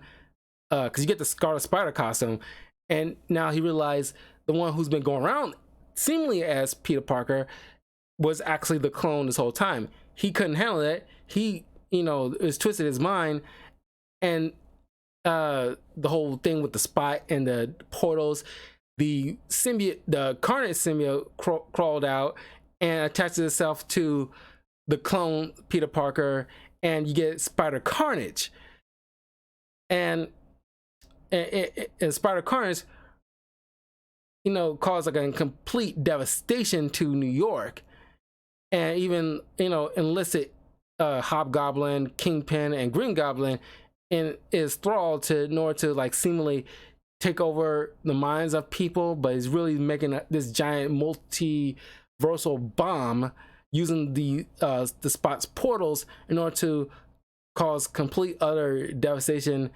because you get the Scarlet Spider costume. And now he realized the one who's been going around seemingly as Peter Parker was actually the clone this whole time. He couldn't handle it. He, was twisted his mind, and the whole thing with the spot and the portals, the symbiote, the Carnage symbiote crawled out and attached itself to the clone Peter Parker, and you get Spider Carnage. And Spider Carnage, caused like a complete devastation to New York, and even enlisted Hobgoblin, Kingpin, and Green Goblin in his thrall in order to like seemingly take over the minds of people, but he's really making this giant multiversal bomb using the Spot's portals in order to cause complete utter devastation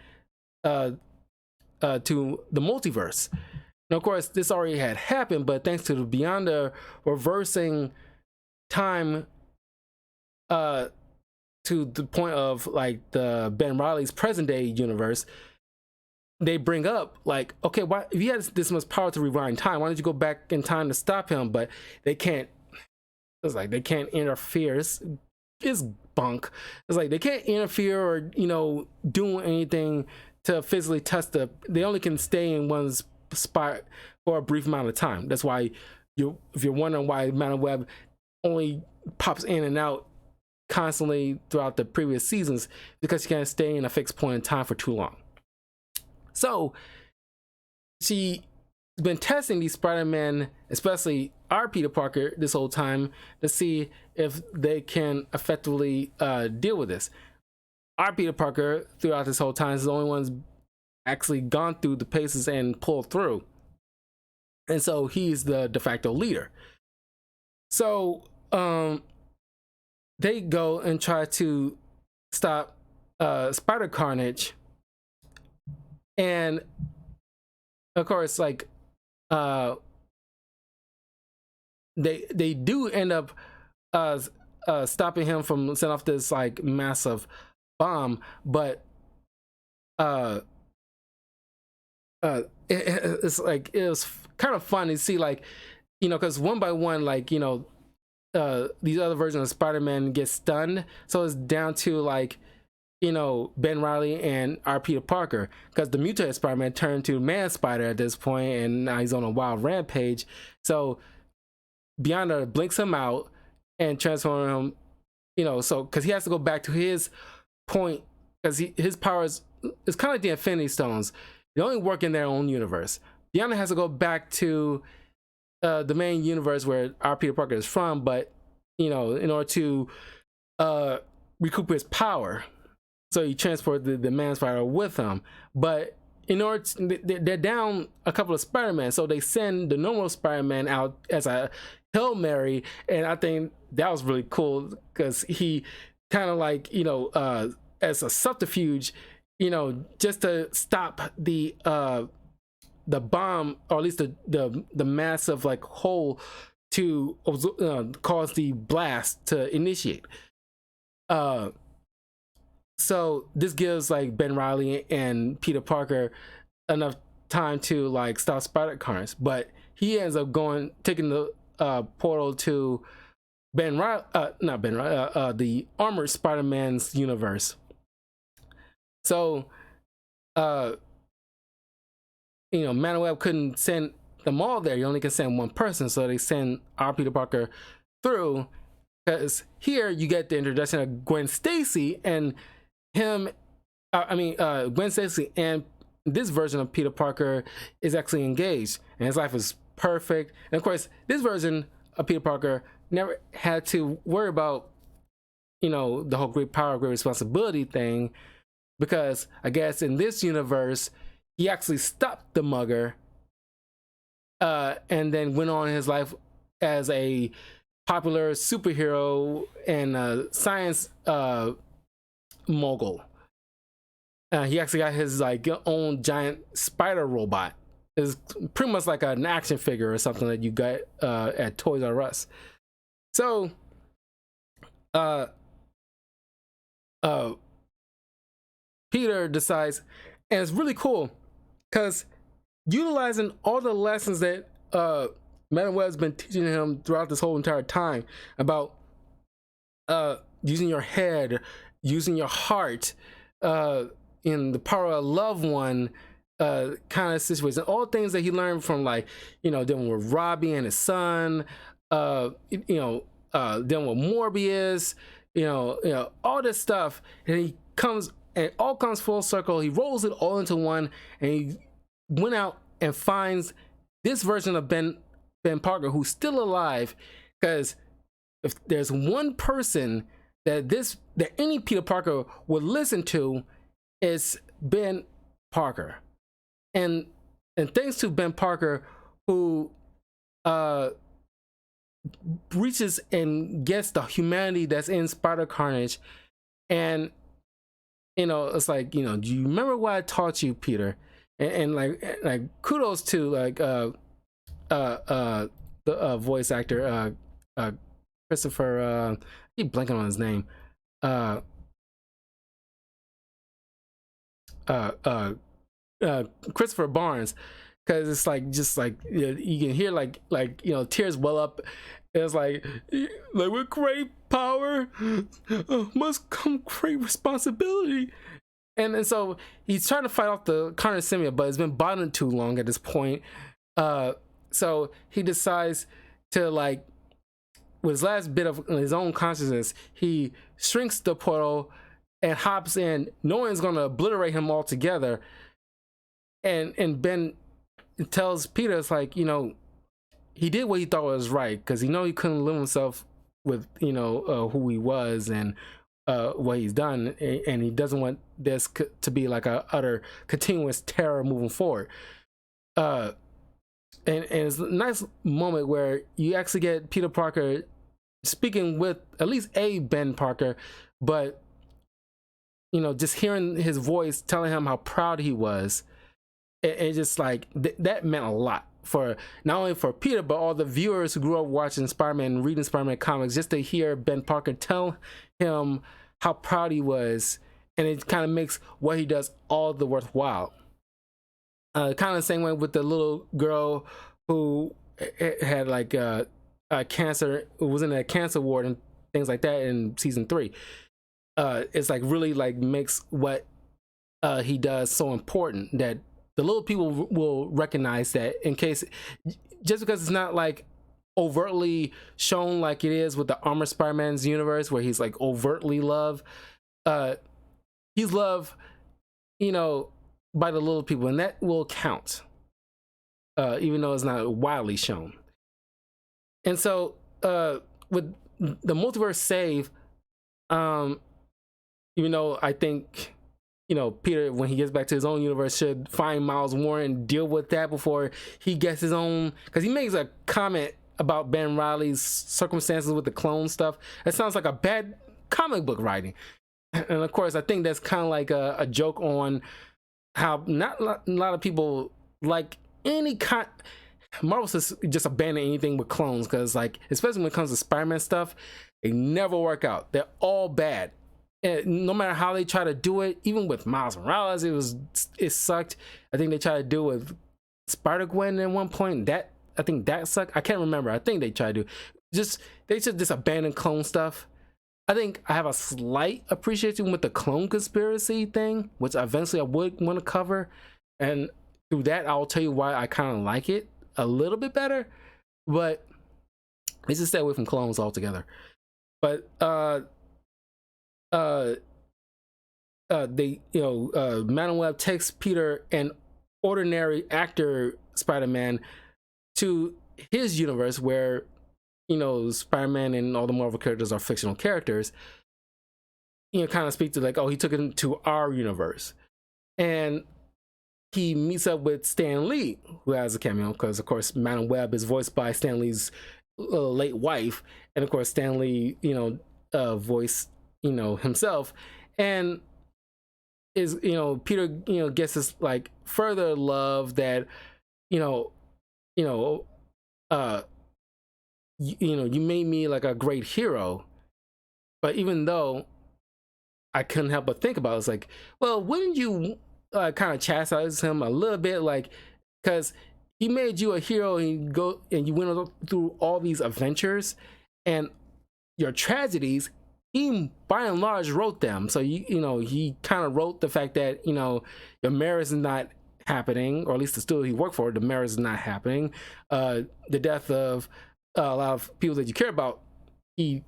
to the multiverse. Now, of course, this already had happened, but thanks to the Beyonder reversing time to the point of like the Ben Reilly's present day universe, they bring up like, okay, why if you had this much power to rewind time, why don't you go back in time to stop him? But they can't. It's like they can't interfere. It's bunk. It's like they can't interfere or do anything to physically touch the. They only can stay in one spot for a brief amount of time. That's why if you're wondering why Madam only pops in and out constantly throughout the previous seasons, because she can't stay in a fixed point in time for too long. So she's been testing these Spider-Man, especially our Peter Parker, this whole time to see if they can effectively deal with this. Our Peter Parker throughout this whole time is the only one's actually gone through the paces and pulled through, and so he's the de facto leader. So they go and try to stop Spider Carnage, and of course, like they do end up stopping him from setting off this like massive bomb, but it's like it was kind of fun to see, like, because one by one, like, these other versions of Spider-Man get stunned, so it's down to like Ben Reilly and our Peter Parker, because the mutated Spider-Man turned to Man Spider at this point, and now he's on a wild rampage. So Beyonder blinks him out and transforms him, so because he has to go back to his point, because his powers is kind of like the Infinity Stones. They only work in their own universe. Beyonder has to go back to the main universe where our Peter Parker is from, but in order to recoup his power, so he transported the Man Spider with him. But in order they're down a couple of Spider-Man, so they send the normal Spider-Man out as a Hail Mary, and I think that was really cool because he kind of like as a subterfuge, just to stop the bomb, or at least the massive like hole to cause the blast to initiate. So this gives like Ben Reilly and Peter Parker enough time to like stop Spider Carnage, but he ends up taking the portal to the Armored Spider-Man's universe. So Man Web couldn't send them all there. You only can send one person, so they send our Peter Parker through, because here you get the introduction of Gwen Stacy and him. Gwen Stacy and this version of Peter Parker is actually engaged, and his life is perfect. And of course, this version of Peter Parker never had to worry about the whole great power, great responsibility thing, because I guess in this universe he actually stopped the mugger and then went on in his life as a popular superhero and science mogul. He actually got his like own giant spider robot. It's pretty much like an action figure or something that you got at Toys R Us. So Peter decides, and it's really cool because utilizing all the lessons that Madam Web's been teaching him throughout this whole entire time about using your head, using your heart, in the power of a loved one kind of situation, all things that he learned from like dealing with Robbie and his son, dealing with Morbius, all this stuff, and he comes, and it all comes full circle. He rolls it all into one, and he went out and finds this version of Ben Parker who's still alive, because if there's one person that any Peter Parker would listen to, it's Ben Parker. And thanks to Ben Parker, who reaches and gets the humanity that's in Spider Carnage, and it's like, do you remember what I taught you, Peter? and like kudos to like the voice actor uh Christopher I keep blanking on his name. Uh uh uh Christopher Barnes, because it's like just like you can hear like tears well up. It's like with great power must come great responsibility, and so he's trying to fight off the carnage symbiote, but it's been bothering too long at this point. Uh, so he decides to like with his last bit of his own consciousness, he shrinks the portal and hops in, knowing it's gonna obliterate him altogether. And Ben tells Peter, it's like, he did what he thought was right, because he couldn't live himself with who he was and what he's done, and he doesn't want this to be like a utter continuous terror moving forward. And it's a nice moment where you actually get Peter Parker speaking with at least a Ben Parker, but just hearing his voice telling him how proud he was, it just like that meant a lot for not only for Peter, but all the viewers who grew up watching Spider-Man and reading Spider-Man comics, just to hear Ben Parker tell him how proud he was, and it kind of makes what he does all the worthwhile. Kind of the same way with the little girl who had like cancer, was in a cancer ward and things like that in season 3. It's like really like makes what he does so important that the little people will recognize that, in case, just because it's not like overtly shown like it is with the Armor Spider-Man's universe, where he's like overtly loved. He's loved, by the little people, and that will count, even though it's not widely shown. And so, with the multiverse save, even though I think, Peter, when he gets back to his own universe, should find Miles Warren and deal with that before he gets his own, because he makes a comment about Ben Reilly's circumstances with the clone stuff. It sounds like a bad comic book writing. And of course, I think that's kind of like a joke on how not a lot of people like any kind. Marvel says just abandon anything with clones, because like, especially when it comes to Spider-Man stuff, they never work out. They're all bad. And no matter how they try to do it, even with Miles Morales, it sucked. I think they tried to do it with Spider-Gwen at one point. I think that sucked. I can't remember. I think they tried to they should just abandon clone stuff. I think I have a slight appreciation with the clone conspiracy thing, which eventually I would want to cover. And through that, I'll tell you why I kind of like it a little bit better. But let's just stay away from clones altogether. But Madam Web takes Peter, an ordinary actor Spider-Man, to his universe where Spider-Man and all the Marvel characters are fictional characters. Kind of speak to like, oh, he took him to our universe, and he meets up with Stan Lee, who has a cameo, because of course Madam Web is voiced by Stan Lee's late wife, and of course Stan Lee voice himself, and is Peter gets this like further love that you made me like a great hero. But even though I couldn't help but think about it, it's like, well, wouldn't you kind of chastise him a little bit, like, because he made you a hero and you went through all these adventures, and your tragedies, he by and large wrote them. So he kind of wrote the fact that your marriage is not happening, or at least the studio he worked for, the marriage is not happening. The death of a lot of people that you care about, he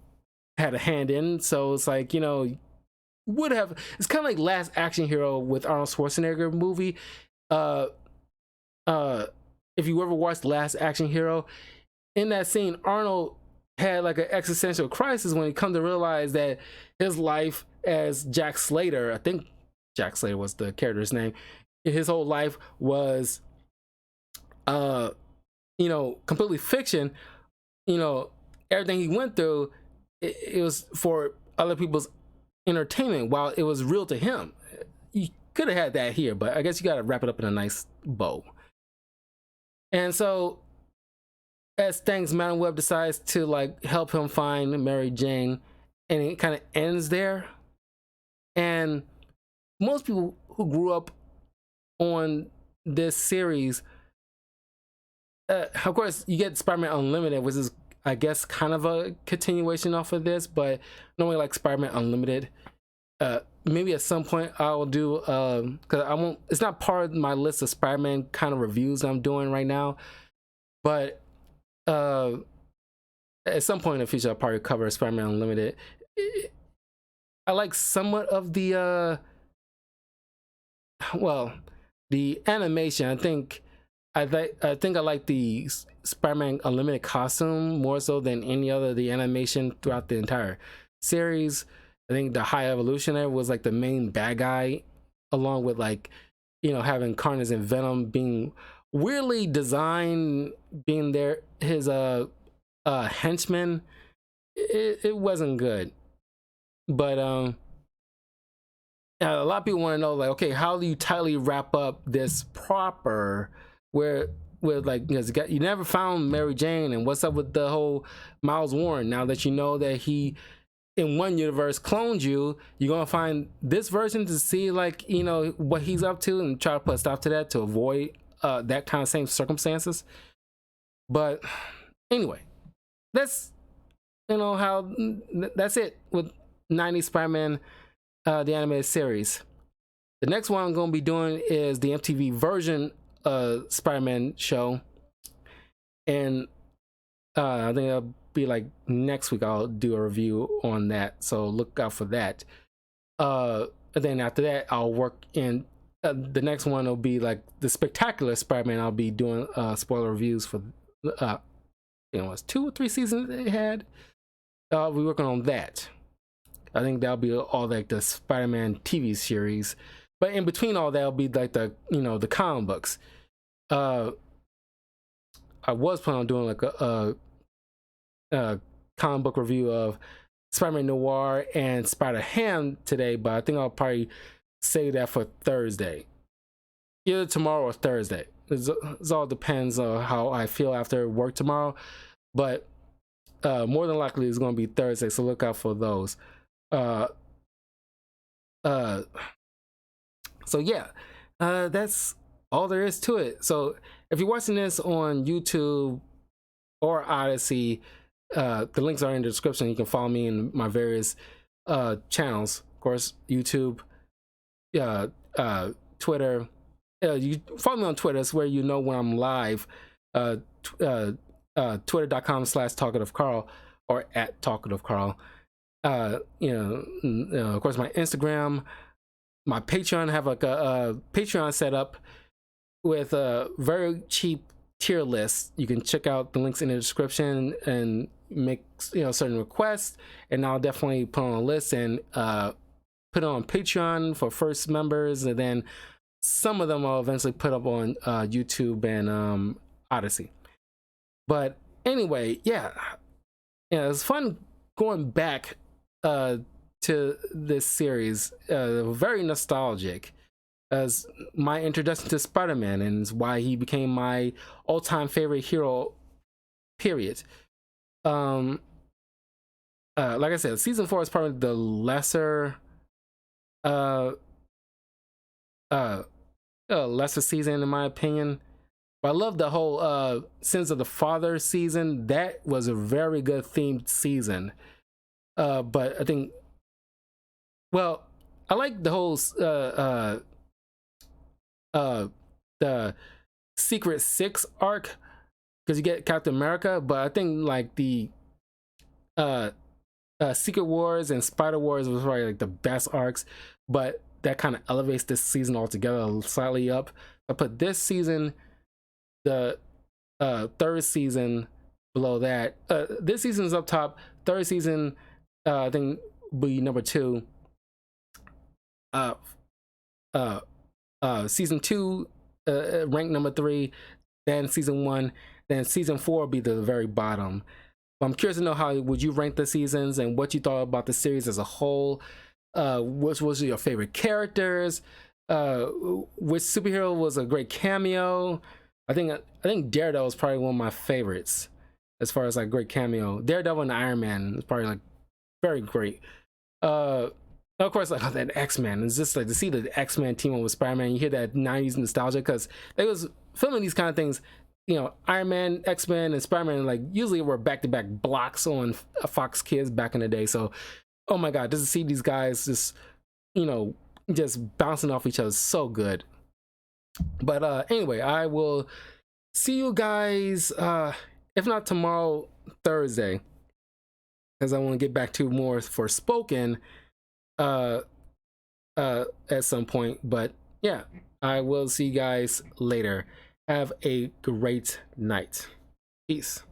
had a hand in. So it's like, would have, it's kind of like Last Action Hero with Arnold Schwarzenegger movie. If you ever watched Last Action Hero, in that scene, Arnold had like an existential crisis when he come to realize that his life as Jack Slater, I think Jack Slater was the character's name, his whole life was completely fiction. Everything he went through, it was for other people's entertainment, while it was real to him. You could have had that here, but I guess you got to wrap it up in a nice bow. And so, as things, Madam Web decides to like help him find Mary Jane, and it kind of ends there. And most people who grew up on this series, of course, you get Spider-Man Unlimited, which is, I guess, kind of a continuation off of this, but normally like Spider-Man Unlimited. Maybe at some point I'll do, because I won't, it's not part of my list of Spider-Man kind of reviews I'm doing right now, but at some point in the future I'll probably cover Spider-Man Unlimited. I like somewhat of the well, the animation. I think I like the Spider-Man Unlimited costume more so than any other the animation throughout the entire series. I think the High Evolutionary was like the main bad guy, along with like, you know, having Carnage and Venom being weirdly designed, being their his henchmen. It wasn't good, but a lot of people want to know, like, okay, how do you tightly wrap up this proper where with like, because you never found Mary Jane, and what's up with the whole Miles Warren? Now that you know that he in one universe cloned you, you're gonna find this version to see, like, you know, what he's up to and try to put a stop to that to avoid that kind of same circumstances. But anyway, that's, you know, how that's it with 90s Spider-Man, the animated series. The next one I'm gonna be doing is the MTV version Spider-Man show, and I think that'll be like next week. I'll do a review on that, so look out for that. And then after that, I'll work in the next one will be like the Spectacular Spider-Man. I'll be doing spoiler reviews for you know, it's 2 or 3 seasons they had. I'll be working on that. I think that'll be all like the Spider-Man TV series, but in between all that'll be like the, you know, the comic books. I was planning on doing like a comic book review of Spider-Man Noir and Spider-Ham today, but I think I'll probably save that for Thursday, either tomorrow or Thursday. It all depends on how I feel after work tomorrow, but more than likely it's going to be Thursday, so look out for those. So yeah, that's all there is to it. So if you're watching this on YouTube or Odyssey, the links are in the description. You can follow me in my various channels. Of course, YouTube, Twitter. You follow me on Twitter. That's where you know when I'm live. Twitter.com/talkativecarl or @talkativecarl. You know, of course, my Instagram, my Patreon. I have like a Patreon set up with a very cheap tier list. You can check out the links in the description and make, you know, certain requests, and I'll definitely put on a list and put it on Patreon for first members, and then some of them I'll eventually put up on YouTube and Odyssey. But anyway, yeah, it's fun going back to this series. Very nostalgic, as my introduction to Spider-Man, and is why he became my all-time favorite hero, period. Like I said, season 4 is probably the lesser lesser season in my opinion, but I love the whole Sins of the Father season. That was a very good themed season. But I think, well, I like the whole the Secret Six arc, because you get Captain America, but I think like the Secret Wars and Spider Wars was probably like the best arcs, but that kind of elevates this season altogether slightly up. I put this season, the third season, below that. This season is up top. Third season, I think, will be number 2. Season 2, ranked number 3. Then season 1. Then season 4 will be the very bottom. I'm curious to know how would you rank the seasons and what you thought about the series as a whole. What was your favorite characters? which superhero was a great cameo. I think Daredevil is probably one of my favorites as far as like great cameo. Daredevil and Iron Man is probably like very great. Uh, of course, like that X-Men. It's just like to see the X-Men team up with Spider-Man. You hear that '90s nostalgia because they was filming these kind of things. You know, Iron Man, X-Men, and Spider-Man like usually were back-to-back blocks on Fox Kids back in the day. So, oh my God, just to see these guys just just bouncing off each other is so good. But anyway, I will see you guys if not tomorrow, Thursday, because I want to get back to more for spoken uh at some point. But yeah, I will see you guys later. Have a great night. Peace.